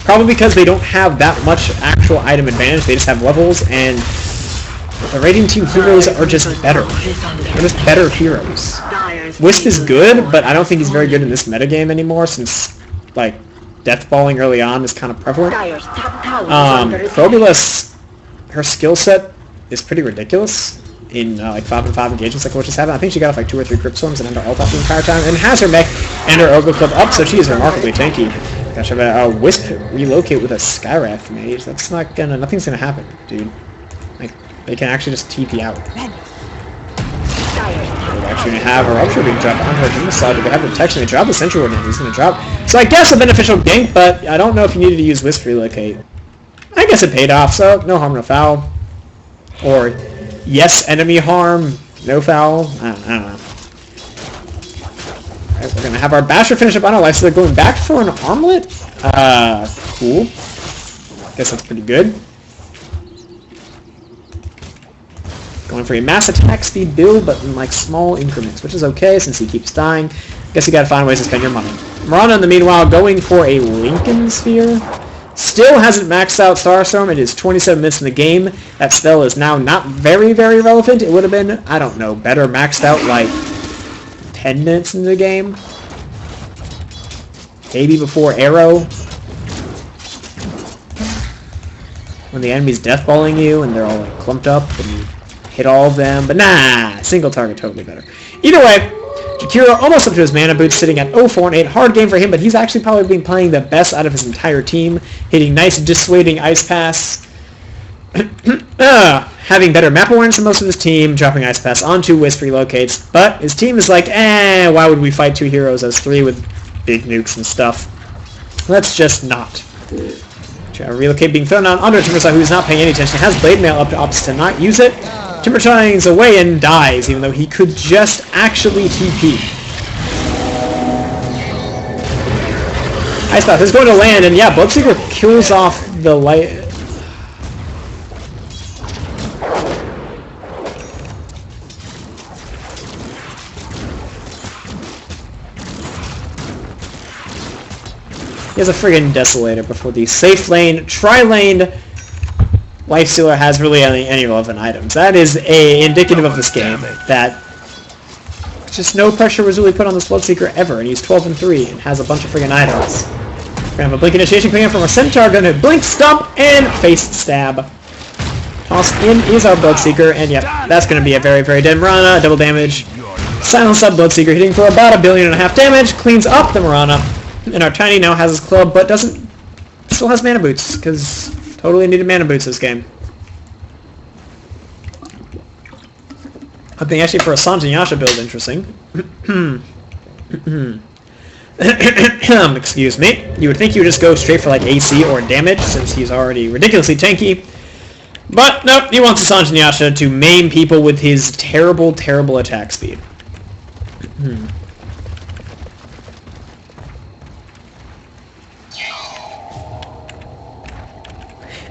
Probably because they don't have that much actual item advantage. They just have levels, and the Radiant Team heroes are just better. They're just better heroes. Wisp is good, but I don't think he's very good in this metagame anymore since, like, deathballing early on is kind of prevalent. Probulus, her skill set is pretty ridiculous in like 5-on-5 engagements like what just happened. I think she got off like 2 or 3 Crypt Storms and under ult off the entire time, and has her mech and her Ogre Club up, so she is remarkably tanky. Gosh, a Wisp relocate with a Skyrath Mage. That's not gonna... Nothing's gonna happen, dude. Like, they can actually just TP out. We're actually going to have a Rupture being dropped onto our team side. We have protection. They drop the Sentry Ward, and he's going to drop. So I guess a beneficial gank, but I don't know if you needed to use Wisp relocate. I guess it paid off, so no harm, no foul. Or yes, enemy harm, no foul. I don't know. Alright, we're going to have our Basher finish up on our life, so they're going back for an armlet? Cool. Guess that's pretty good. Going for a mass attack speed build, but in like small increments, which is okay since he keeps dying. Guess you gotta find ways to spend your money. Mirana, in the meanwhile, going for a Lincoln Sphere. Still hasn't maxed out Starstorm. It is 27 minutes in the game. That spell is now not very, very relevant. It would have been, I don't know, better maxed out like 10 minutes into the game. Maybe before Arrow. When the enemy's deathballing you and they're all like clumped up and you hit all of them. But nah, single target totally better. Either way, Jakiro almost up to his mana boots, sitting at 0-4 and 8. Hard game for him, but he's actually probably been playing the best out of his entire team. Hitting nice dissuading Ice Pass. Having better map awareness than most of his team, dropping Ice Pass onto Wisp relocates, but his team is like, why would we fight two heroes as three with big nukes and stuff? Let's just not. Relocate being thrown on onto Timbersaw, who is not paying any attention, has Blade Mail up to opposite to not use it. Timbershaw's away and dies, even though he could just actually TP. Ice Path is going to land, and yeah, Bloodseeker kills off the light. He has a friggin' Desolator before the safe lane, tri-laned Lifestealer has really any relevant items. That is indicative of this game, that just no pressure was really put on this Bloodseeker ever, and he's 12-3 and has a bunch of friggin' items. We're gonna have a Blink Initiation coming in from our Centaur, gonna Blink, Stomp, and Face Stab. Toss in is our Bloodseeker, and yeah, that's gonna be a very, very dead Mirana, double damage. Silence up Bloodseeker, hitting for about 1.5 billion damage, cleans up the Mirana. And our Tiny now has his club, but still has mana boots, because totally needed mana boots this game. I think actually for a Sanjin Yasha build, interesting. Excuse me. You would think he would just go straight for like AC or damage, since he's already ridiculously tanky. But nope, he wants a Sanjin Yasha to maim people with his terrible, terrible attack speed.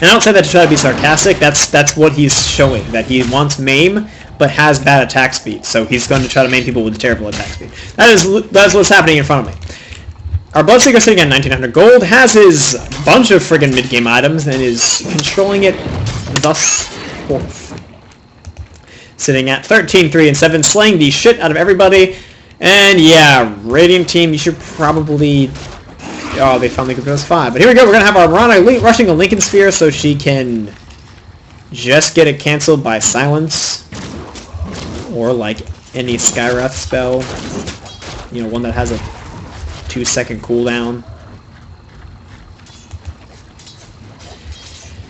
And I don't say that to try to be sarcastic, that's what he's showing, that he wants maim, but has bad attack speed, so he's going to try to maim people with terrible attack speed. That's what's happening in front of me. Our Bloodseeker sitting at 1900 gold, has his bunch of friggin' mid-game items, and is controlling it thus forth. Sitting at 13, 3, and 7, slaying the shit out of everybody, and yeah, Radiant team, you should probably... Oh, they finally could us 5. But here we go. We're going to have our Mirana rushing a Lincoln Sphere so she can just get it canceled by Silence. Or like any Skywrath spell. You know, one that has a 2-second cooldown.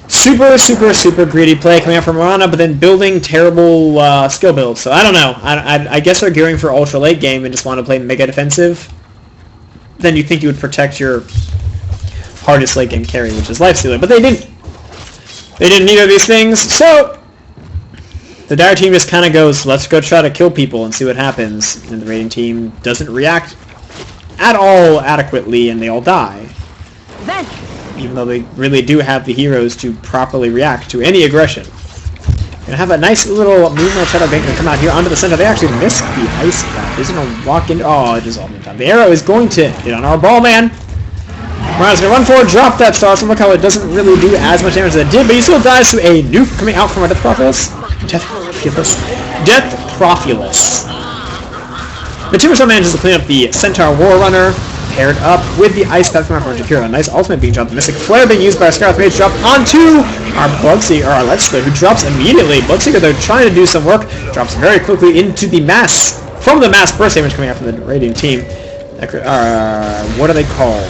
Super, super, super greedy play coming out from Mirana, but then building terrible skill builds. So I don't know. I guess they're gearing for ultra late game and just want to play mega defensive. Then you think you would protect your hardest late game carry, which is Lifestealer, but they didn't. They didn't either of these things, so the Dire team just kind of goes, let's go try to kill people and see what happens, and the Radiant team doesn't react at all adequately, and they all die. Even though they really do have the heroes to properly react to any aggression. Gonna have a nice little Moonlight Shadow Bank gonna come out here onto the center. They actually missed the Ice Trap. He's gonna walk in. Oh, it is all in time. The arrow is going to hit on our ball man. Mirana's gonna run forward, drop that star. So look how it doesn't really do as much damage as it did, but he still dies to a nuke coming out from our Death Profilus. Death Profilus. The Timbersaw manages to clean up the Centaur War Runner, paired up with the Ice Path from our Jakiro. A nice ultimate being dropped. The Mystic Flare being used by our Scarlet Mage, dropped onto our Bloodseeker, or our Lifestealer, who drops immediately. Bloodseeker, they're trying to do some work, drops very quickly into the mass, burst damage coming out from the Radiant team. What are they called?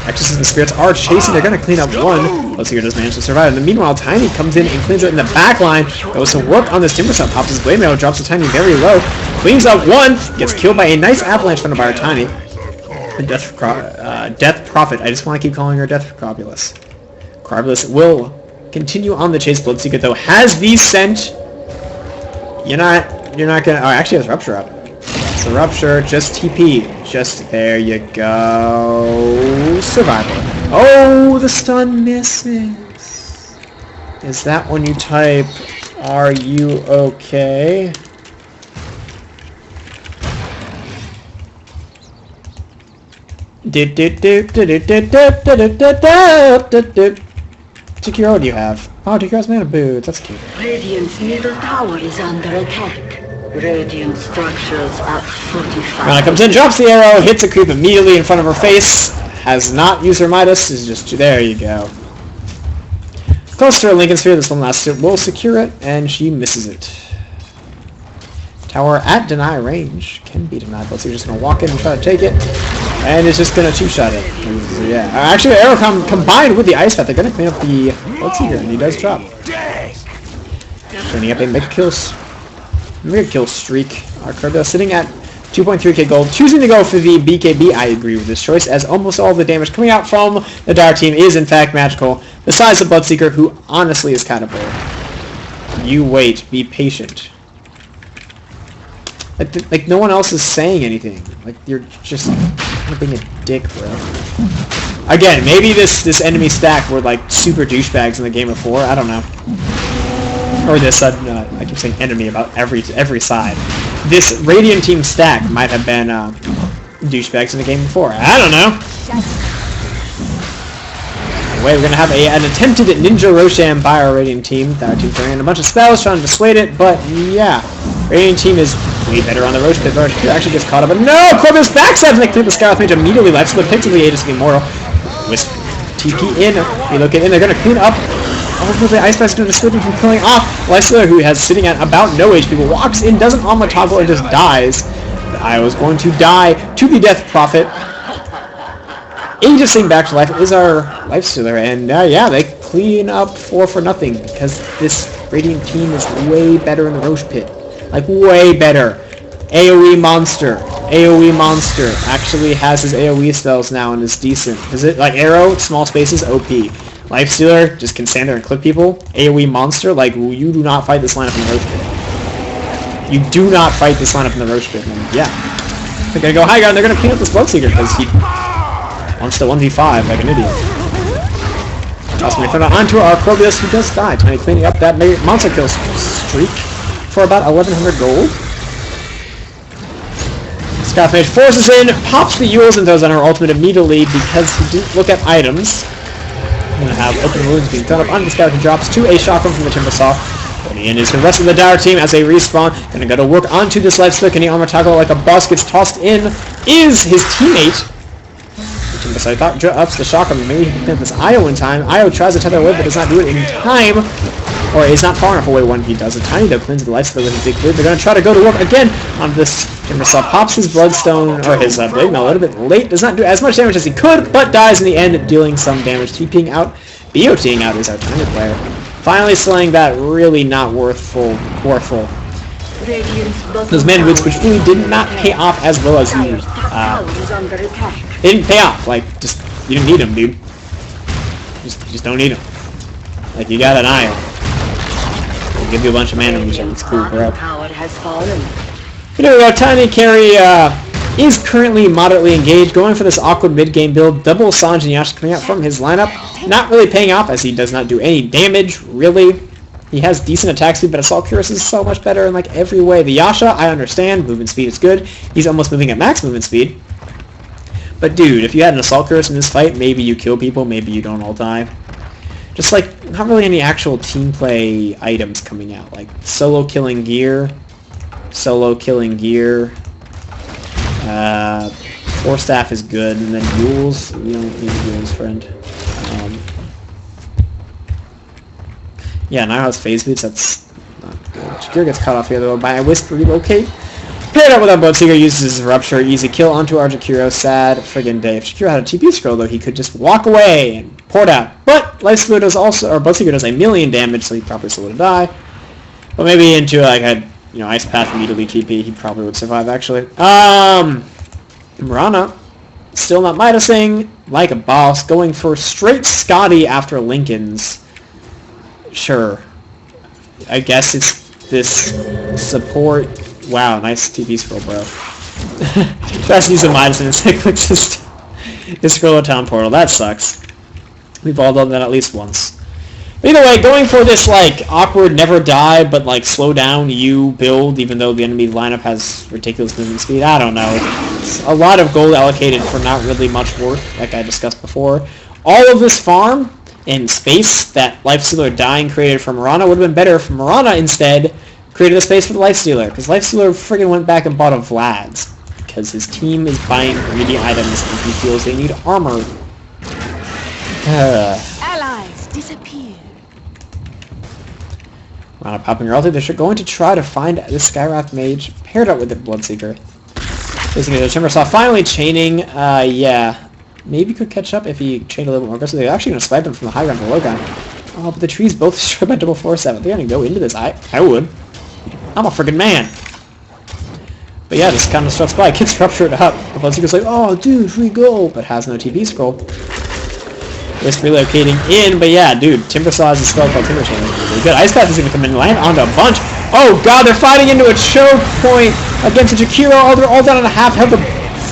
Exorcism Spirits are chasing. They're going to clean up one. Bloodseeker does manage to survive. And meanwhile, Tiny comes in and cleans it in the back line. Goes to work on this Timber Saw. Pops his Blade Mail, drops the Tiny very low. Cleans up one. Gets killed by a nice avalanche from our Tiny. Death Prophet. I just want to keep calling her Death Crobulus. Crobulus will continue on the chase. Bloodseeker, though, has the scent. You're not going to... Oh, actually has Rupture up. The Rupture, just TP. Just there you go. Survival. Oh, the stun misses. Is that when you type, are you okay? Takiro, what do you have? Oh, Takiro's Mana Boots. That's cute. Radiant's middle tower is under attack. Radiant structures at 45. Rana comes in, drops the arrow, hits a creep immediately in front of her face. Has not used her Midas. Is just there. You go. Close to her Lincoln Sphere. This one last hit will secure it, and she misses it. Tower at deny range can be denied. But so you're just gonna walk in and try to take it, and it's just gonna two-shot it. So, yeah. Actually, the arrow combined with the ice path, they're gonna clean up the Bloodseeker, and he does drop. Turning up a mega kill streak. Our Kirby sitting at 2.3k gold, choosing to go for the BKB. I agree with this choice, as almost all the damage coming out from the Dire team is in fact magical, besides the Bloodseeker, who honestly is kind of bored. You wait, be patient. Like no one else is saying anything. Like, you're just kind of being a dick, bro. Again, maybe this enemy stack were like super douchebags in the game before. I don't know. Or this, I keep saying enemy about every side. This Radiant team stack might have been douchebags in the game before. I don't know. Anyway, we're going to have an attempted Ninja Roshan by our Radiant team. Our team throwing in a bunch of spells trying to dissuade it, but yeah. Radiant team is way better on the Roach Pit. Roach Pit actually gets caught up, but no! Corvus backstabs and they clear the Scarlet Mage immediately. Left to the picks of the Aegis of the Immortal. Wisp TP in. They look in. They're going to clean up. Oh, the Ice Path is going to dissuade them from killing off Lysler, who has sitting at about no HP, but walks in, doesn't Alma toggle, and just dies. I was going to die to the Death Prophet. Aegising back to life is our Lifestealer, and yeah, they clean up 4 for nothing, because this Radiant team is way better in the Roach Pit. Like, way better. AoE Monster. AoE Monster actually has his AoE spells now and is decent. Is it like Arrow, small spaces, OP. Lifestealer just can stand there and clip people. AoE Monster, like, you do not fight this lineup in the Roach Pit. You do not fight this lineup in the Roach Pit. And yeah. They're gonna go high ground, they're gonna clean up this Bloodseeker because he wants to 1v5 like an idiot. Toss me onto our Crobius, who does die. Tiny cleaning up that monster kill streak for about 1100 gold. Scout Mage forces in, pops the Yules and throws on her ultimate immediately because he didn't look at items. We're going to have open wounds being thrown up onto the Scout, who drops to a shotgun from the Timber Saw. Going in is the rest of the Dire team as they respawn. Going to go to work onto this Lifestealer. Can he armor toggle like a boss? Gets tossed in. Is his teammate. The Timber Saw thought ups the shotgun. Maybe he can pin this Io in time. Io tries to tether away but does not do it in time. Or is not far enough away when he does. A tiny though cleans the Lifestealer with his big blade. They're going to try to go to work again on this Timber Saw. Pops his Bloodstone, or his Blade Mail a little bit late. Does not do as much damage as he could, but dies in the end, dealing some damage. TPing out. BOTing out is our Tiny player. Finally slaying that really not worthful. Those Mana Boots, which really did not pay off as well as you. They didn't pay off. Like, just, you didn't need them, dude. Just don't need them. Like, you got an Io. We'll give you a bunch of mana boots. It's cool, bro. Here we go. Tiny carry is currently moderately engaged, going for this awkward mid-game build. Double Sanj and Yasha coming out from his lineup. Not really paying off as he does not do any damage, really. He has decent attack speed, but Assault Cuirass is so much better in like every way. The Yasha, I understand. Movement speed is good. He's almost moving at max movement speed. But dude, if you had an Assault Cuirass in this fight, maybe you kill people, maybe you don't all die. Just like, not really any actual team play items coming out. Like, solo killing gear. Force Staff is good, and then Yules, you don't need Yules, friend. Yeah, now has Phase Boots, that's not good. Shakir gets cut off here though by a Wisp relocate. Paired up with our Bloodseeker, uses his Rupture, easy kill onto our Jakiro. Sad friggin' day. If Jakiro had a TP scroll, though, he could just walk away and pour it out. But Lifestealer does also, or Bloodseeker does 1,000,000 damage, so he probably still would die. But maybe into like a Ice Path immediately TP, he probably would survive actually. Mirana, still not Midasing, like a boss, going for straight Scotty after Lincoln's. Sure. I guess it's this support. Wow, nice TP scroll, bro. Tries to use a Midas and it clicks his scroll of Town Portal. That sucks. We've all done that at least once. But either way, going for this like awkward never die but like slow down you build even though the enemy lineup has ridiculous movement speed. I don't know. It's a lot of gold allocated for not really much work, like I discussed before. All of this farm and space that Lifestealer dying created for Mirana would have been better if Mirana instead created a space for the Lifestealer, because Lifestealer friggin' went back and bought a Vlad's, because his team is buying greedy items and he feels they need armor. Allies disappear. Mirana popping her ulti, they're going to try to find this Skywrath Mage paired up with the Bloodseeker. Facing the Timbersaw, finally chaining, yeah. Maybe could catch up if he chained a little bit more aggressively. They're actually going to swipe him from the high ground to the low ground. Oh, but the trees both destroyed by double 4-7. They're going to go into this. I would. I'm a friggin' man. But yeah, just kind of struts by. Gets ruptured up. The Bloodseeker's like, oh, dude, free goal. But has no TP scroll. Wisp relocating in. But yeah, dude, Timbersaw has a spell called Timber Chain. Really good. Ice Path is going to come in and land onto a bunch. Oh, God, they're fighting into a choke point against a Jakiro. Oh, they're all down on a half health.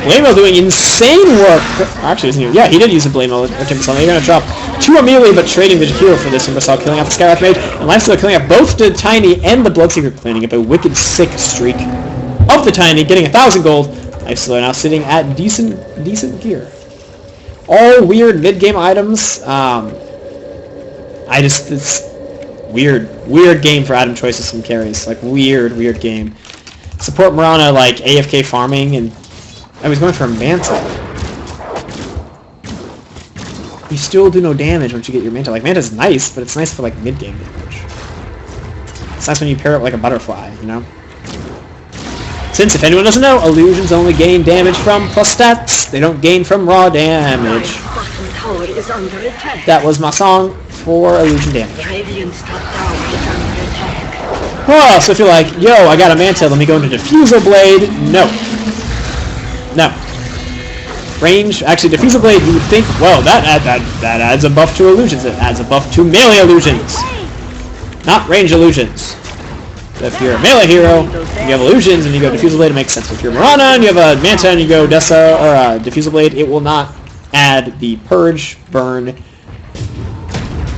Blameo doing insane work. Actually, isn't he? Yeah, he did use a Blameo or Timbersaw. They're going to drop 2 immediately, but trading the Jakiro for this Timbersaw, killing out the Skywrath Mage, and Lifestealer killing out both the Tiny and the Bloodseeker, cleaning up a wicked sick streak of the Tiny, getting 1,000 gold. Lifestealer now sitting at decent gear. All weird mid-game items. It's weird game for item choices from carries. Like weird game. Support Mirana like AFK farming and. I was going for a Manta. You still do no damage once you get your Manta. Like, Manta's nice, but it's nice for, like, mid-game damage. It's nice when you pair it like a butterfly, you know? Since, if anyone doesn't know, illusions only gain damage from plus stats. They don't gain from raw damage. That was my song for illusion damage. Oh, so if you're like, yo, I got a Manta, let me go into Diffusal Blade. No. No. Range, actually, Diffusal Blade, you would think, well, that adds a buff to illusions. It adds a buff to melee illusions. Not range illusions. So if you're a melee hero, you have illusions, and you go Diffusal Blade, it makes sense. If you're Mirana, and you have a Manta, and you go Dessa, or Diffusal Blade, it will not add the Purge, Burn.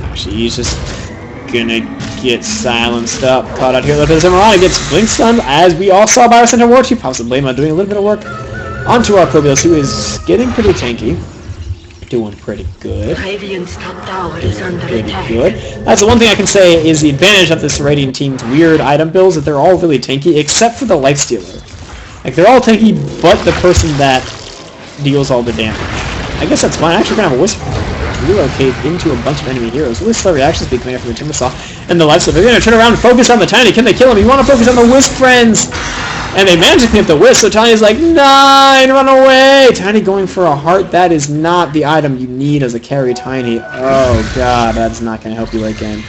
Actually, he's just gonna get silenced up. Caught out here, because Mirana gets Blink Stunned, as we all saw by our Center War. She pops the Blameo doing a little bit of work. Onto our Probios, who is getting pretty tanky. Doing pretty good. Radiant's top tower is under attack. Good. That's the one thing I can say is the advantage of this Radiant team's weird item builds, that they're all really tanky, except for the Lifestealer. Like, they're all tanky, but the person that deals all the damage. I guess that's fine. I'm actually going to have a Wisp relocate into a bunch of enemy heroes. Really slow reaction speed coming up from the Timbersaw. And the Lifestealer, they're going to turn around and focus on the Tiny. Can they kill him? You want to focus on the Wisp, friends! And they managed to clean up the Wisp, so Tiny's like, nine, run away! Tiny going for a heart, that is not the item you need as a carry, Tiny. Oh god, that's not going to help you late game.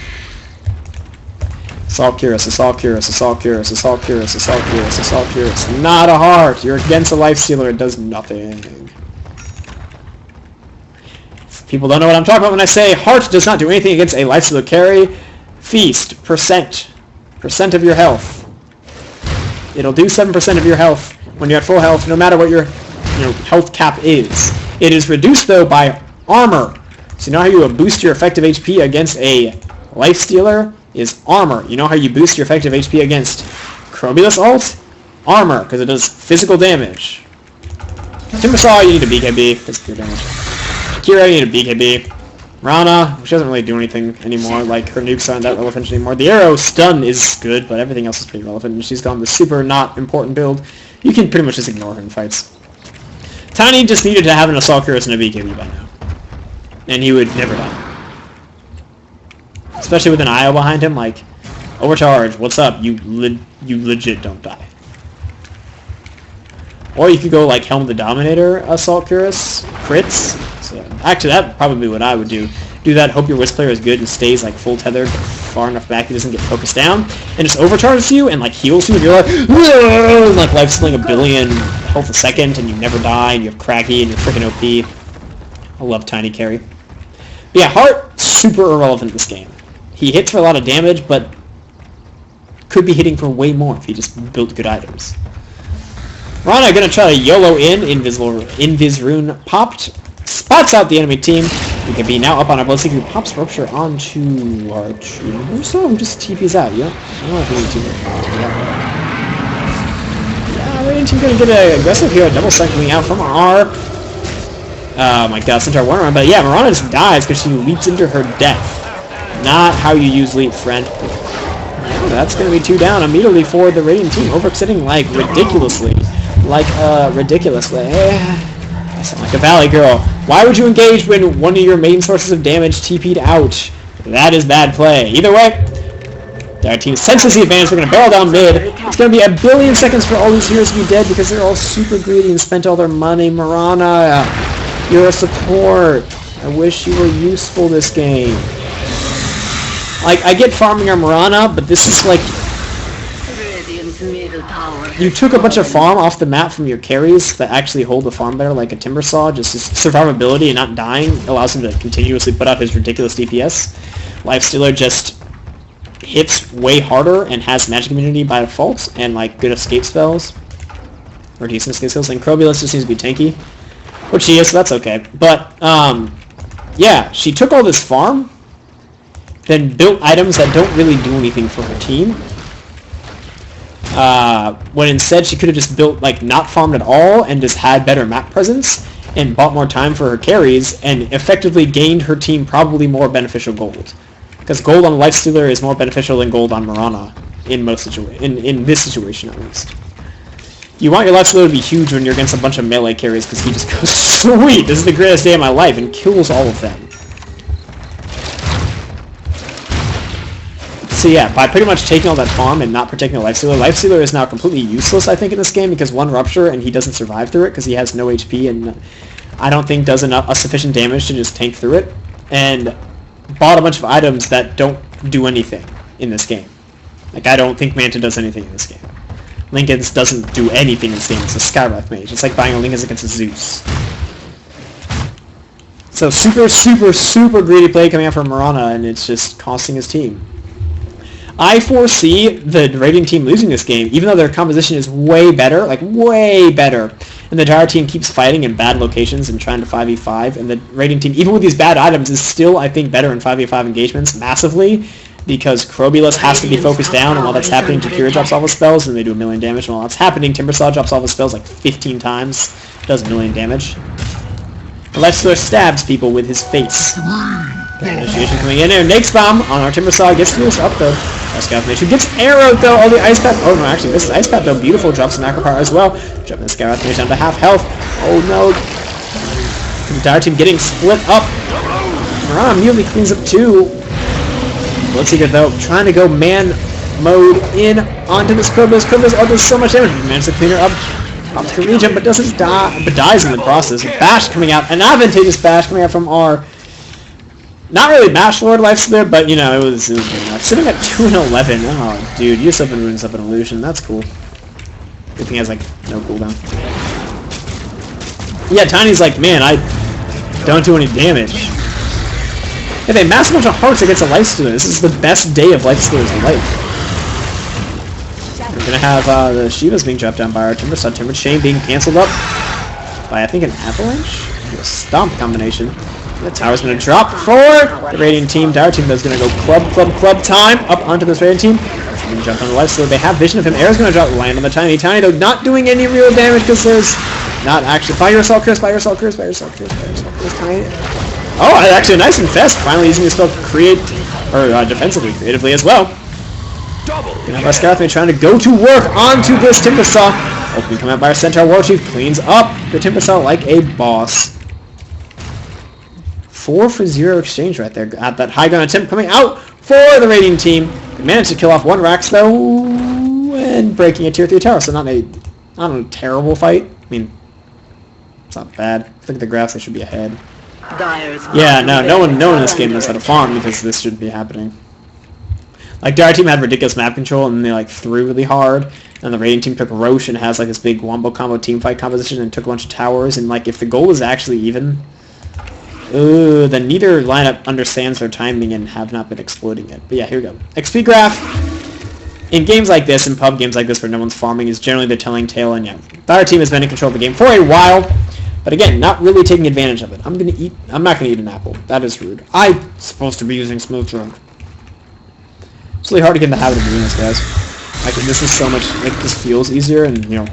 Assault Curus, Assault Curus, Assault Curus, Assault Curus, Assault Curus, Assault Curus. Not a heart! You're against a Lifestealer, it does nothing. People don't know what I'm talking about when I say heart does not do anything against a Lifestealer carry. Feast, percent of your health. It'll do 7% of your health when you're at full health, no matter what your health cap is. It is reduced, though, by armor. So you know how you boost your effective HP against a Lifestealer? Is armor. You know how you boost your effective HP against Chromulus ult? Armor, because it does physical damage. Timbersaw, you need a BKB, because pure damage. Kira, you need a BKB. Rana, she doesn't really do anything anymore, like her nukes aren't that relevant anymore. The arrow stun is good, but everything else is pretty relevant, and she's gone the super not important build. You can pretty much just ignore her in fights. Tiny just needed to have an Assault Curus and a BKB by now. And he would never die. Especially with an IO behind him, like, overcharge, what's up? You legit don't die. Or you could go like Helm the Dominator Assault Cuirass crits. So actually, that'd probably be what I would do. Do that, hope your Wisp player is good and stays like full tethered far enough back he doesn't get focused down, and just overcharges you and like heals you, and you're like, whoa! And like life stealing a billion health a second, and you never die, and you have Craggy, and you're freaking OP. I love Tiny Carry. But yeah, Heart, super irrelevant in this game. He hits for a lot of damage, but could be hitting for way more if he just built good items. Rana gonna try to YOLO in, Invis Rune popped, spots out the enemy team. We can be now up on our Bloodseeker, pops Rupture onto our True. So just TP's out, yeah? I don't know if we need to. Yeah, Radiant team gonna get aggressive here. Double Sight coming out from our... Oh my god, Centaur 1 run. But yeah, Mirana just dies because she leaps into her death. Not how you use leap, friend. Oh, that's gonna be 2 down immediately for the Radiant team. Overextending like ridiculously. Ridiculously. I sound like a Valley girl. Why would you engage when one of your main sources of damage TP'd out? That is bad play. Either way, our team senses the advantage. We're going to barrel down mid. It's going to be a billion seconds for all these heroes to be dead because they're all super greedy and spent all their money. Mirana, you're a support. I wish you were useful this game. Like, I get farming our Mirana, but this is like... You took a bunch of farm off the map from your carries that actually hold the farm better, like a Timber Saw. Just his survivability and not dying allows him to continuously put out his ridiculous DPS. Lifestealer just hits way harder and has magic immunity by default and like good escape spells. Or decent escape spells. And Crobulus just seems to be tanky. Which she is, so that's okay. But, yeah, she took all this farm, then built items that don't really do anything for her team. When instead she could have just built, like, not farmed at all and just had better map presence and bought more time for her carries and effectively gained her team probably more beneficial gold. Because gold on Lifestealer is more beneficial than gold on Mirana in this situation at least. You want your Lifestealer to be huge when you're against a bunch of melee carries because he just goes, sweet, this is the greatest day of my life, and kills all of them. So yeah, by pretty much taking all that farm and not protecting a Lifestealer is now completely useless, I think, in this game, because one Rupture and he doesn't survive through it because he has no HP and I don't think does a sufficient damage to just tank through it, and bought a bunch of items that don't do anything in this game. Like, I don't think Manta does anything in this game. Linken's doesn't do anything in this game. It's a Skywrath mage. It's like buying a Linken's against a Zeus. So super, super, super greedy play coming out from Mirana, and it's just costing his team. I foresee the Radiant team losing this game, even though their composition is way better, like way better. And the entire team keeps fighting in bad locations and trying to 5v5. And the Radiant team, even with these bad items, is still, I think, better in 5v5 engagements massively. Because Crobulus has to be focused down, and while that's happening, Takira drops all the spells, and they do 1 million damage. And while that's happening, Timbersaw drops all the spells like 15 times, does 1 million damage. The Lifestealer stabs people with his face. Initiation coming in there. Nakes Bomb on our Timbersaw. Gets Lewis up though. Scoutmation gets arrowed though. Oh, the Ice Path. Oh no, actually misses Ice Path though. Beautiful. Drops an Acropar as well. Dropping the Scoutmation down to half health. Oh no. The entire team getting split up. Mirana immediately cleans up too. Bloodseeker though, trying to go man mode in onto this Crobulus. Crobulus does so much damage. He manages to clean her up. Pops to regen, but doesn't die, but dies in the process. Bash coming out, an advantageous bash coming out from our, not really Bash Lord Lifestealer, but you know, it was good enough. Sitting at 2-11. Oh, dude, use up and ruins up an illusion. That's cool. Good thing he has like no cooldown. Yeah, Tiny's like, man, I don't do any damage. Yeah, they mass a bunch of hearts against a Lifestealer. This is the best day of Lifestealer's life. We're gonna have the Shivas being dropped down by our Timbersaw. Timber Chain being cancelled up by, I think, an Avalanche? A Stomp combination. The tower's gonna drop for the Radiant team. Dire team is gonna go club time up onto this Radiant team. It's gonna jump on the Lifestealer. They have vision of him. Air's gonna drop land on the Tiny. Tiny though not doing any real damage because there's not actually Fire Assault Curse, Fire Assault Curse, Fire Assault Curse, Fire Assault Curse, Tiny. Oh, actually a nice infest. Finally using his spell to create, or defensively, creatively as well. Gonna have our Scoutmate trying to go to work onto this Timbersaw. Ultimately come out by our Centaur Warchief, cleans up the Timbersaw like a boss. 4 for 0 exchange right there. At that high gun attempt coming out for the Radiant team. They managed to kill off 1 Rax though, and breaking a tier 3 tower. So not a terrible fight. I mean, it's not bad. Look at the graphs; they should be ahead. Yeah, no one in this game knows how to farm because this shouldn't be happening. Like, the our team had ridiculous map control, and they, like, threw really hard, and the raiding team took Roche and has, like, this big wombo combo team fight composition and took a bunch of towers, and, like, if the goal was actually even, then neither lineup understands their timing and have not been exploiting it. But yeah, here we go. XP graph. In games like this, in pub games like this where no one's farming, is generally the telling tale, and yeah, the our team has been in control of the game for a while, but again, not really taking advantage of it. I'm not gonna eat an apple. That is rude. I'm supposed to be using smooth drone. It's really hard to get in the habit of doing this, guys. Like, this is so much, like, this feels easier, and, you know,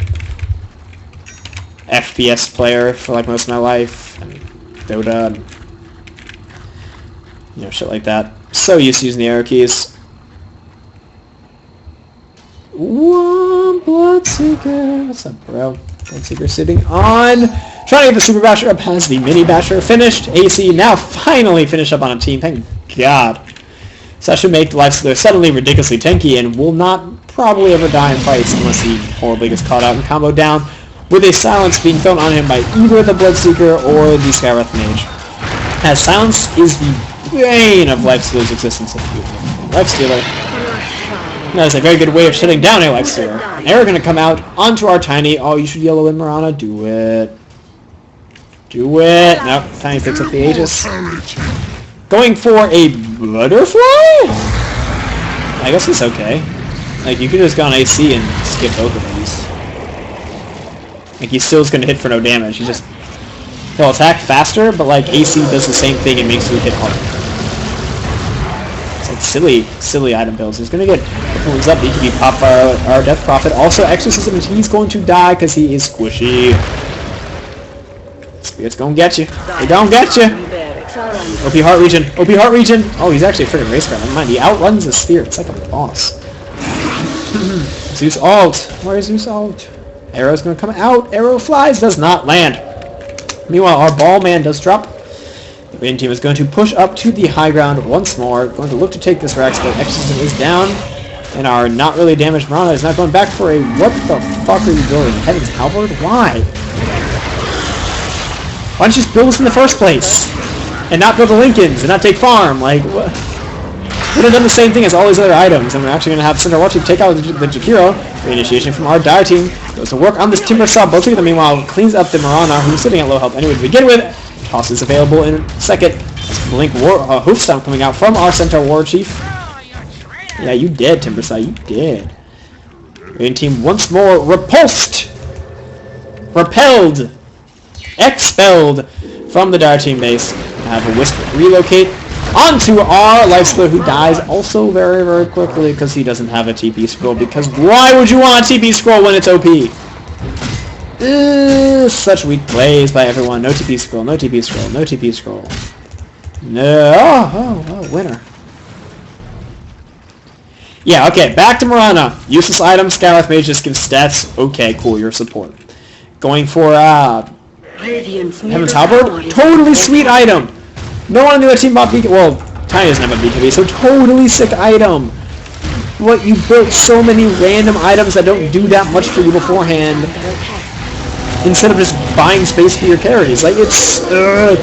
FPS player for, like, most of my life, and Dota, and, you know, shit like that. So used to using the arrow keys. One Bloodseeker. What's up, bro? Bloodseeker sitting on. Trying to get the Super Basher up. Has the Mini Basher finished. AC now finally finished up on a team. Thank God. So that should make the Lifestealer suddenly ridiculously tanky and will not probably ever die in fights unless he horribly gets caught out and comboed down with a silence being thrown on him by either the Bloodseeker or the Skywrath Mage. As silence is the bane of Lifestealer's existence. Lifestealer. That's a very good way of shutting down a Lifestealer. And they're going to come out onto our Tiny. Oh, you should yellow in Mirana. Do it. Do it. Nope. Tiny picks up the Aegis. Going for a Butterfly? I guess it's okay. Like, you could just go on AC and skip both of these. Like, he still is going to hit for no damage. He'll attack faster, but, like, AC does the same thing and makes you hit harder. It's like silly item builds. He's going to get moves up. He can be popped by our Death Prophet. Also, Exorcism, he's going to die because he is squishy. Spirit's going to get you. They're going to get you. OP Heart Regen. OP Heart Regen. Oh, he's actually a freaking race car. Never mind. He outruns the Spirit. It's like a boss. Zeus ult. Where is Zeus ult? Arrow's going to come out. Arrow flies. Does not land. Meanwhile, our ball man does drop. The raiding team is going to push up to the high ground once more. Going to look to take this Rex, but Exorcism is down. And our not really damaged Mirana is not going back for a what the fuck are you building? Heaven's Halberd? Why? Why don't you just build this in the first place? And not build the Lincolns and not take farm? Like, what? Would have done the same thing as all these other items, and we're actually going to have Cinder Watch to take out the Jakiro. Reinitiation from our Dire team goes to work on this Timber Saw. Both of them, meanwhile, cleans up the Mirana, who's sitting at low health anyway to begin with. Toss is available in second. Blink Hoof Stomp coming out from our Centaur War Chief. Yeah, you did, Timber Saw, you did. Raiding team once more repulsed, repelled, expelled from the Dire team base. Have a Wisp relocate onto our Lifestealer, who dies also very, very quickly because he doesn't have a TP scroll. Because why would you want a TP scroll when it's OP? Such weak plays by everyone. No TP scroll, no TP scroll, no TP scroll. No. Oh, winner. Yeah, okay, back to Mirana. Useless item, Skywrath Mage just gives stats. Okay, cool, your support. Going for, Heaven's Halberd. Totally sweet item. No one in the other team bought BKB. Well, Tiny doesn't have a BKB, so totally sick item. What, you built so many random items that don't do that much for you beforehand, instead of just buying space for your carries. Like, it's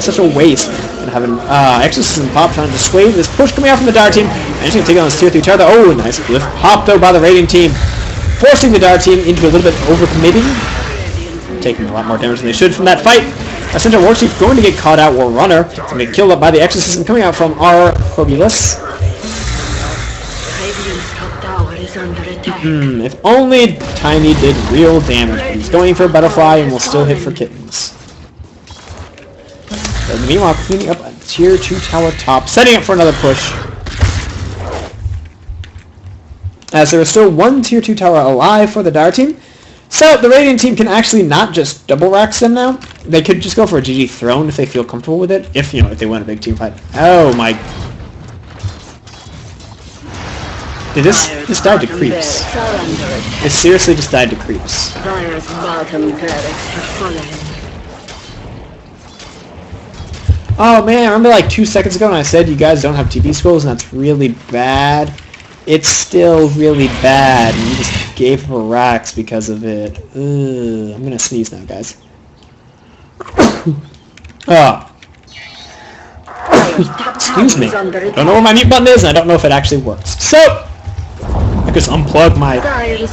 such a waste. And having Exorcism pop trying to dissuade this push coming out from the Dire team. And he's going to take on this tier 3 tower. Oh, nice lift pop though by the raiding team, forcing the Dire team into a little bit overcommitting, taking a lot more damage than they should from that fight. Our Centaur War Chief going to get caught out. War Runner is going to get killed up by the Exorcism coming out from our Probulus. If only Tiny did real damage. But he's going for a Butterfly and will still hit for kittens. But meanwhile, cleaning up a tier 2 tower top, setting up for another push. As there is still one tier 2 tower alive for the Dire team. So the Radiant team can actually not just double rack them now. They could just go for a GG throne if they feel comfortable with it. If they win a big team fight. Oh my. Dude, this died to creeps. It seriously just died to creeps. Oh man, I remember like 2 seconds ago when I said you guys don't have TP scrolls and that's really bad. it's still really bad, and you just gave her racks because of it. Ugh, I'm gonna sneeze now, guys. Oh. Excuse me. Don't know where my mute button is, and I don't know if it actually works. So, I just unplug my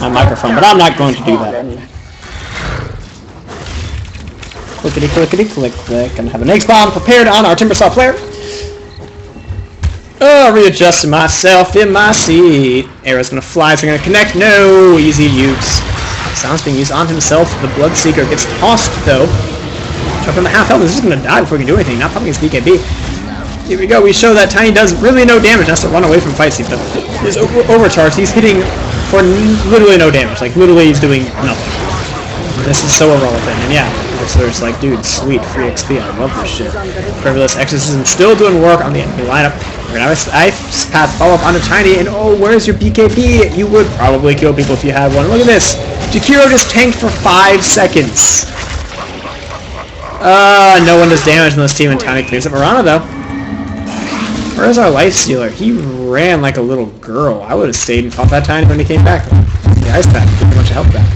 microphone, but I'm not going to do that. Clickety clickety click click, and have an egg spawn prepared on our Timbersaw player. Oh, readjusting myself in my seat. Arrow's gonna fly, so we're gonna connect. No, easy use. Sounds being used on himself. The Bloodseeker gets tossed though. Jump in the half health. This is gonna die before we can do anything. Not probably against BKB. Here we go. We show that Tiny does really no damage. Has to run away from fights. But his overcharge. He's hitting for literally no damage. Like literally, he's doing nothing. This is so irrelevant. And yeah, so there's like, dude, sweet free XP. I love this shit. Frivolous Exorcism still doing work on the enemy lineup. We're gonna have Ice Path follow up onto Tiny, and oh, where's your BKB? You would probably kill people if you had one. Look at this. Jakiro just tanked for 5 seconds. No one does damage on this team, and Tiny clears up Mirana though. Where's our life stealer? He ran like a little girl. I would have stayed and fought that Tiny when he came back. The Ice Path pretty much helped that.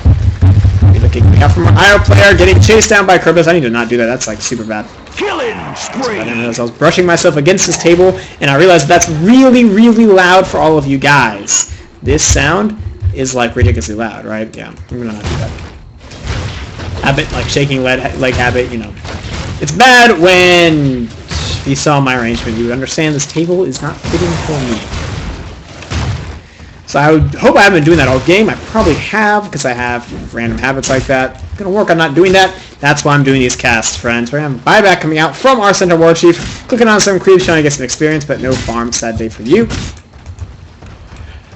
Looking out from our IO player, getting chased down by Kerbis. I need to not do that. That's like super bad. Killing spree. I didn't realize I was brushing myself against this table, and I realized that's really, really loud for all of you guys. This sound is like ridiculously loud, right? Yeah, I'm gonna not do that. Habit, like shaking leg habit, you know. It's bad when if you saw my arrangement, you would understand this table is not fitting for me. So I would hope I haven't been doing that all game. I probably have, because I have random habits like that. I'm going to work on not doing that. That's why I'm doing these casts, friends. We're going to have buyback coming out from our Center War Chief. Clicking on some creeps, trying to get some experience, but no farm. Sad day for you.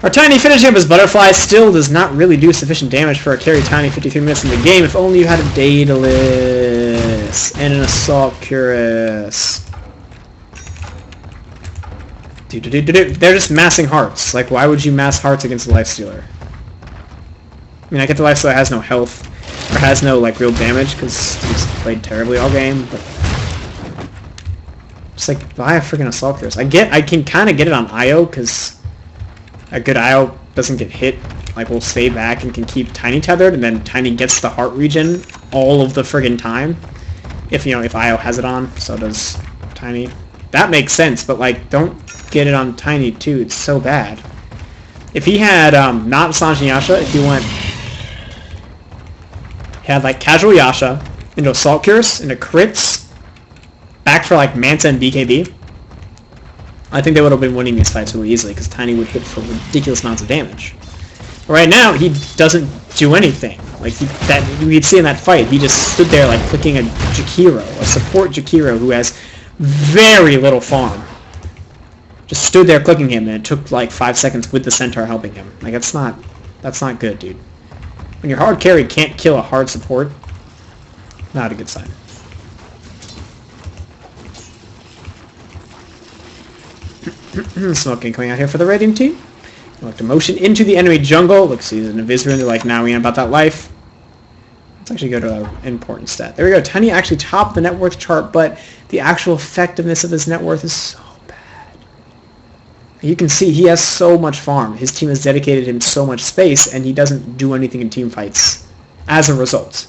Our Tiny finishing up his Butterfly still does not really do sufficient damage for a carry Tiny 53 minutes in the game. If only you had a Daedalus and an Assault Cuirass. They're just massing hearts. Like, why would you mass hearts against a Lifestealer? I mean, I get the Lifestealer has no health, or has no, like, real damage, because he's played terribly all game, but... Just, like, buy a freaking Assault Cuirass. I can kind of get it on IO, because a good IO doesn't get hit. Like, will stay back and can keep Tiny tethered, and then Tiny gets the heart regen all of the friggin' time. If, you know, if IO has it on, so does Tiny. That makes sense, but, like, don't get it on Tiny too. It's so bad. If he had not Sanji Yasha, if he had like casual Yasha into Assault Cuirass, into crits, back for like Manta and BKB, I think they would have been winning these fights really easily because Tiny would hit for ridiculous amounts of damage. But right now, he doesn't do anything. Like we'd see in that fight, he just stood there like clicking a Jakiro, a support Jakiro who has very little farm. Just stood there clicking him, and it took like 5 seconds with the Centaur helping him. Like, that's not good, dude. When your hard carry can't kill a hard support, not a good sign. Smoking coming out here for the Radiant team. Look to motion into the enemy jungle. Looks, he's an Invisor, and they're like, now we ain't about that life. Let's actually go to an important stat. There we go. Tiny actually topped the net worth chart, but the actual effectiveness of his net worth is so you can see he has so much farm. His team has dedicated him so much space, and he doesn't do anything in team fights as a result.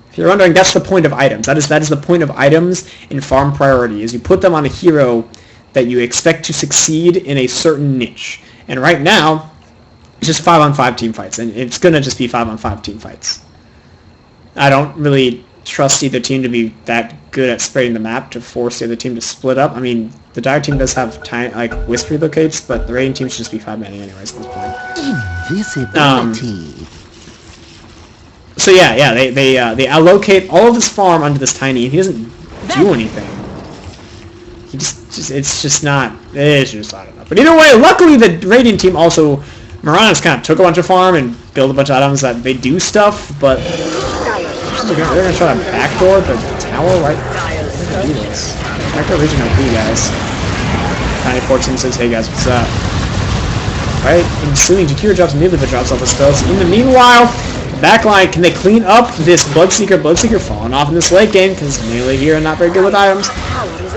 If you're wondering, that's the point of items. That is the point of items in farm priority, is you put them on a hero that you expect to succeed in a certain niche. And right now, it's just 5-on-5 team fights, and it's going to just be 5-on-5 team fights. I don't really trust either team to be that good at spreading the map to force the other team to split up. I mean, the Dire team does have like Wisp relocates, but the Radiant team should just be 5-manning anyways at this point. Invisibility. So yeah, they allocate all of his farm onto this Tiny, and he doesn't do anything. He it's just not enough. But either way, luckily the Radiant team also Mirana's kind of took a bunch of farm and built a bunch of items that they do stuff, but they're gonna try to backdoor the tower, right? They're gonna do this. Backdoor Legion OP, guys. Tiny Fortune says, hey guys, what's up? Right, ensuing Jakiro drops immediately but drops off his spells. In the meanwhile, backline, can they clean up this Bloodseeker? Bloodseeker falling off in this late game because melee here and not very good with items.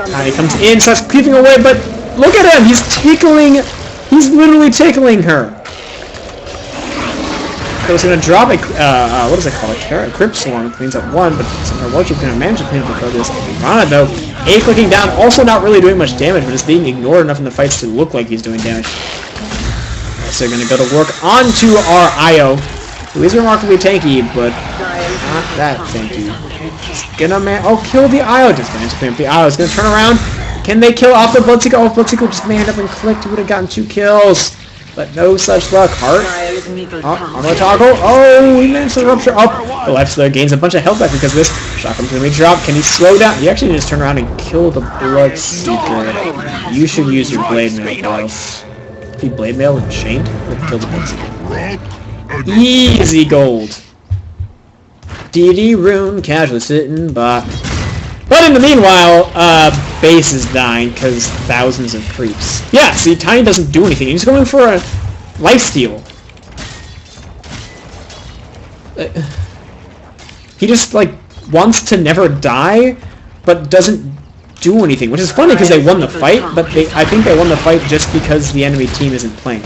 Tiny comes in, starts creeping away, but look at him! He's tickling He's literally tickling her. So it's going to drop a, what is it called? A Crypt Swarm. Cleans up one, but Warchief going to manage to clean up the focus. Rana, though, A-clicking down, also not really doing much damage, but just being ignored enough in the fights to look like he's doing damage. So they're going to go to work onto our Io, who is remarkably tanky, but not that tanky. He's gonna kill the Io. Just gonna clean up the Io. He's gonna turn around. Can they kill off the Bloodseeker? Oh, Bloodseeker just manned up and clicked. He would have gotten 2 kills. But no such luck. Heart. Armor toggle. Oh, he managed to rupture up. The Lifestealer gains a bunch of health back because of this. Shotgun's gonna be dropped. Can he slow down? You actually just turn around and kill the Bloodseeker. You should use your Blade Mail, though. If you Blade Mail and chained, would kill the Bloodseeker. Easy gold. DD Rune casually sitting bot. But in the meanwhile, base is dying because thousands of creeps. Yeah, see, Tiny doesn't do anything. He's going for a lifesteal. He just, like, wants to never die, but doesn't do anything. Which is funny because they won the fight, but I think they won the fight just because the enemy team isn't playing.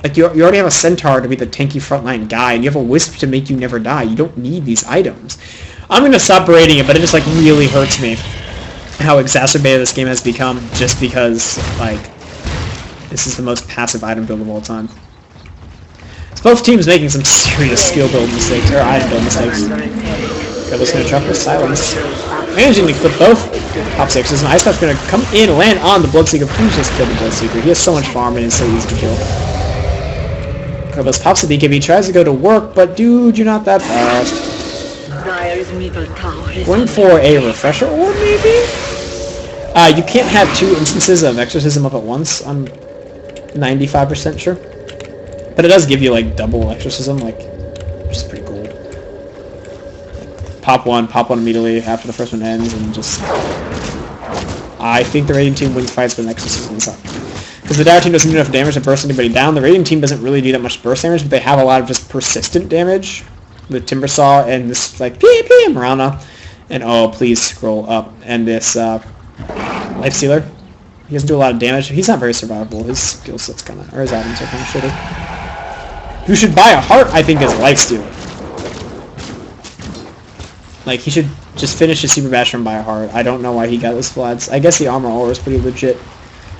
Like, you already have a Centaur to be the tanky frontline guy, and you have a Wisp to make you never die. You don't need these items. I'm going to stop berating it, but it just, like, really hurts me how exacerbated this game has become just because, like, this is the most passive item build of all time. So both teams making some serious skill build mistakes, or item build mistakes. Gobo's going to drop with silence. Managing to clip both top 6s, and Ice Cap's going to come in and land on the Bloodseeker. Please just kill the Bloodseeker. He has so much farm and it's so easy to kill. Gobo's pops the BKB, tries to go to work, but dude, you're not that fast. Going for a refresher orb, maybe? You can't have 2 instances of Exorcism up at once, I'm 95% sure. But it does give you, like, double Exorcism, like, which is pretty cool. Pop one immediately after the first one ends, and just... I think the raiding team wins fights with an Exorcism inside. Because the Dire team doesn't do enough damage to burst anybody down. The raiding team doesn't really do that much burst damage, but they have a lot of just persistent damage. The Timbersaw and this, like, PvP Marana. And, oh, please scroll up. And this, Lifestealer. He doesn't do a lot of damage. He's not very survivable. His skill set's kind of, or his items are kind of shitty. Who should buy a heart, I think, is Lifestealer. Like, he should just finish his Super Basher and buy a heart. I don't know why he got those floods. I guess the armor ore is pretty legit.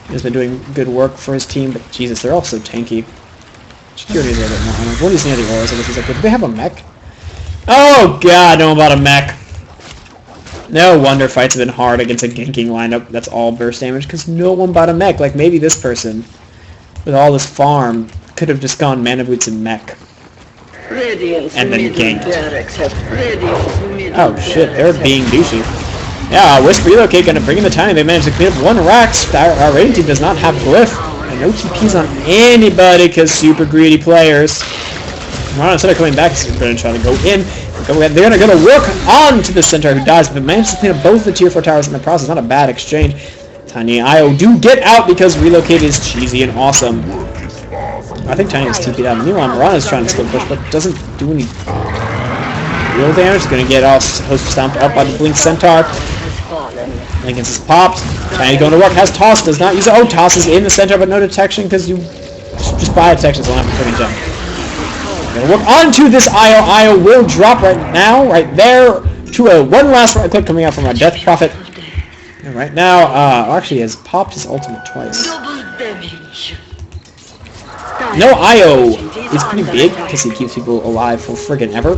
He's been doing good work for his team, but Jesus, they're all so tanky. Security is a little bit more honest. One of these near the ores, I guess he's like, do they have a mech? Oh god, no about a mech. No wonder fights have been hard against a ganking lineup that's all burst damage, because no one bought a mech. Like, maybe this person, with all this farm, could have just gone mana boots and mech. And then ganked. Oh shit, they're being douchey. Yeah, Wisp Relocate gonna bring in the Tiny. They managed to clean up 1 Rax. Our raiding team does not have Glyph. And no TPs on anybody because super greedy players. Marana, instead of coming back, he's gonna try to go in. They're gonna go to work on to the Centaur who dies, but managed to clean up both the tier 4 towers in the process. Not a bad exchange. Tiny and Io do get out because Relocate is cheesy and awesome. I think Tiny is TP'd out. Meanwhile, Marana's trying to skill push, but doesn't do any real damage. He's gonna get all host stomped up by the Blink Centaur. Lincoln's is popped. Tiny going to work. Has Toss. Does not use it. Oh, Toss is in the center, but no detection because you just buy detection, so don't have to friggin' jump. Gonna work onto this Io. Io will drop right now, right there, to a one last right click coming out from our Death Prophet. And right now, actually has popped his ultimate twice. No, Io is pretty big because he keeps people alive for friggin' ever.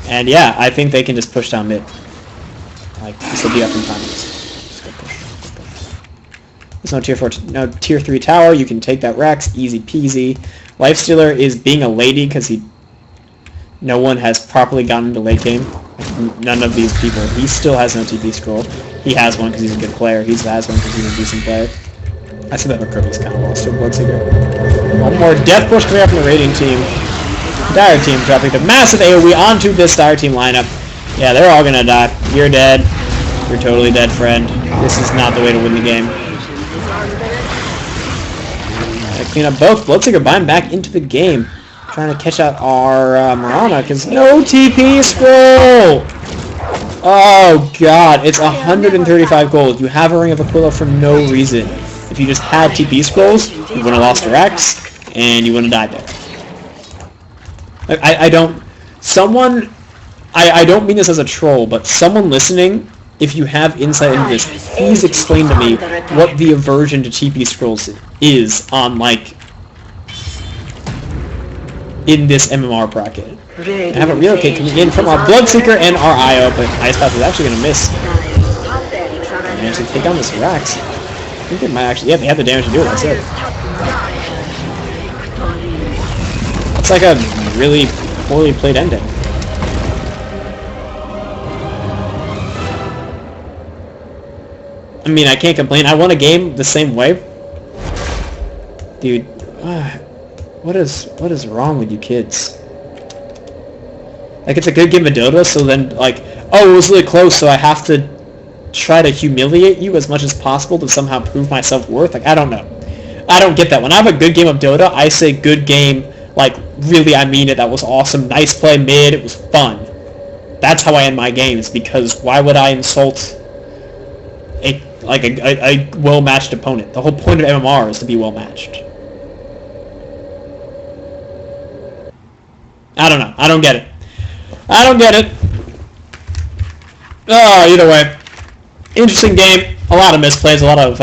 And yeah, I think they can just push down mid. Like, this will be up in time. Just go push. There's no tier 4, no tier 3 tower. You can take that Rex, easy peasy. Lifestealer is being a lady because no one has properly gotten into late game. None of these people. He still has no TP scroll. He has one because he's a good player. He has one because he's a decent player. I see that Kirby's kind of lost to a Bloodseeker. One more death push coming out from the raiding team. Dire team dropping the massive AoE onto this Dire team lineup. Yeah, they're all gonna die. You're dead. You're totally dead, friend. This is not the way to win the game. Gotta clean up both. Bloodseeker buying back into the game. Trying to catch out our Marana, because no TP scroll! Oh god, it's 135 gold. You have a Ring of Aquila for no reason. If you just had TP scrolls, you wouldn't have lost your X, and you wouldn't have died there. I don't... Someone... I don't mean this as a troll, but someone listening, if you have insight into this, please explain to me what the aversion to TP scrolls is on, like, in this MMR bracket. I have a relocate coming in from our Bloodseeker and our IO, but Ice Path is actually going to miss. And actually take down this Rax. I think they might actually... Yeah, they have the damage to do it, that's it. It's like a really poorly played ending. I mean, I can't complain. I won a game the same way. Dude, what is wrong with you kids? Like, it's a good game of Dota, so then, like, oh, it was really close, so I have to try to humiliate you as much as possible to somehow prove my self-worth? Like, I don't know. I don't get that. When I have a good game of Dota, I say good game, like, really, I mean it. That was awesome. Nice play mid. It was fun. That's how I end my games, because why would I insult a well-matched opponent? The whole point of MMR is to be well-matched. I don't know. I don't get it. I don't get it. Oh, either way. Interesting game. A lot of misplays. A lot of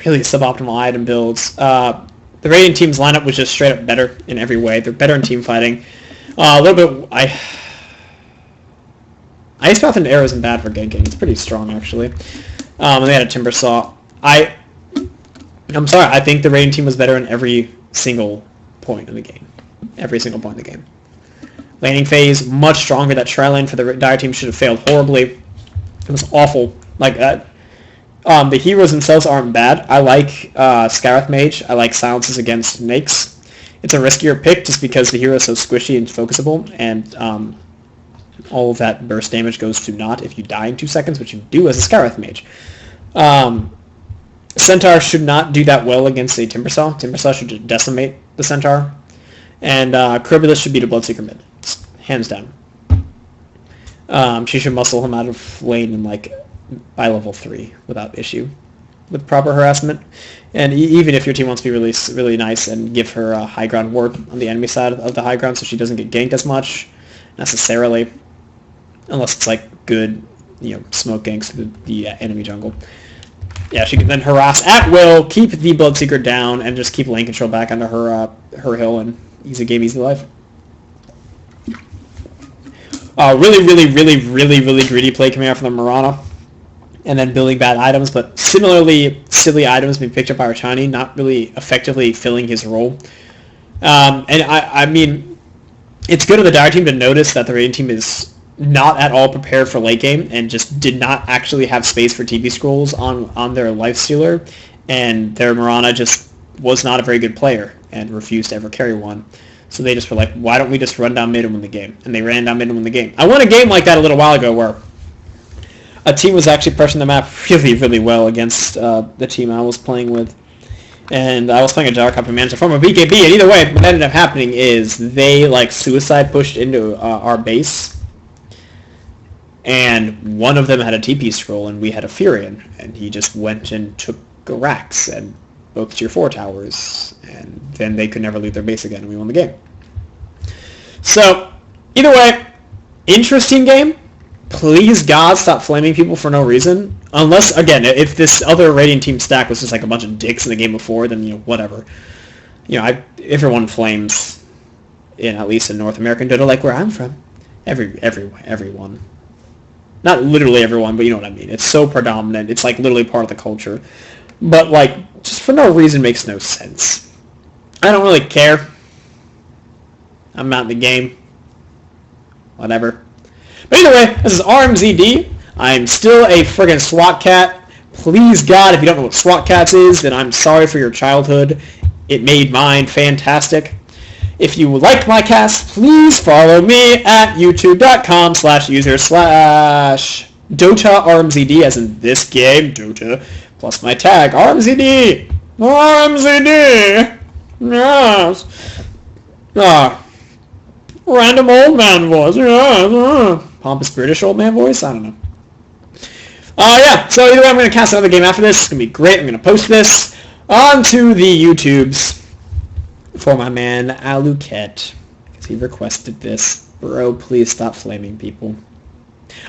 really suboptimal item builds. The Radiant team's lineup was just straight up better in every way. They're better in team fighting. A little bit... Ice Path and Arrow isn't bad for ganking. It's pretty strong, actually. And they had a Timber Saw. I'm sorry. I think the Radiant team was better in every single point in the game. Every single point in the game. Laning phase, much stronger. That tri-lane for the Dire team should have failed horribly. It was awful. Like that. The heroes themselves aren't bad. I like Scarith Mage. I like silences against Snakes. It's a riskier pick just because the hero is so squishy and focusable, and all of that burst damage goes to naught if you die in 2 seconds, which you do as a Scarith Mage. Centaur should not do that well against a Timbersaw. Timbersaw should just decimate the Centaur. And Cribulus should beat a Bloodseeker mid. Hands down. She should muscle him out of lane in, like, by level 3 without issue with proper harassment. And even if your team wants to be really, really nice and give her a high ground ward on the enemy side of the high ground so she doesn't get ganked as much, necessarily. Unless it's, like, good, smoke ganks to the enemy jungle. Yeah, she can then harass at will, keep the Bloodseeker down, and just keep lane control back under her hill, and easy game, easy life. Really, really, really, really, really greedy play coming out from the Mirana. And then building bad items, but similarly silly items being picked up by Archani, not really effectively filling his role. And I mean, it's good of the Dire team to notice that the Radiant team is not at all prepared for late game and just did not actually have space for TP scrolls on their Lifestealer, and their Mirana just was not a very good player and refused to ever carry one. So they just were like, why don't we just run down mid and win the game? And they ran down mid and won the game. I won a game like that a little while ago where a team was actually pressing the map really, really well against the team I was playing with. And I was playing a Dark Copy Manager from a BKB, and either way, what ended up happening is they, like, suicide pushed into our base, and one of them had a TP scroll, and we had a Furion, and he just went and took a Rax, and both tier 4 towers, and then they could never leave their base again, and we won the game. So, either way, interesting game. Please, God, stop flaming people for no reason. Unless, again, if this other Radiant team stack was just like a bunch of dicks in the game before, then, whatever. Everyone flames, at least in North American Dota, like where I'm from. Everyone. Not literally everyone, but you know what I mean. It's so predominant. It's, like, literally part of the culture. But, like, just for no reason makes no sense. I don't really care. I'm not in the game. Whatever. But either way, this is RmZD. I'm still a friggin' SWAT cat. Please, God, if you don't know what SWAT cats is, then I'm sorry for your childhood. It made mine fantastic. If you like my cast, please follow me at youtube.com/user/DotaRmZD, as in this game, Dota, plus my tag, RmZD. RmZD. Yes. Random old man voice. Yes. pompous British old man voice? I don't know. Yeah, so either way, I'm going to cast another game after this. It's going to be great. I'm going to post this onto the YouTubes for my man Aluket, because he requested this. Bro, please stop flaming people.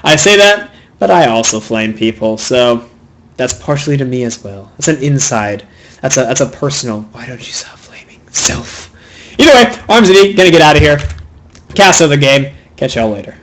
I say that, but I also flame people, so that's partially to me as well. That's an inside. That's a personal, why don't you stop flaming self. Either way, RmZD, gonna get out of here. Cast another game. Catch y'all later.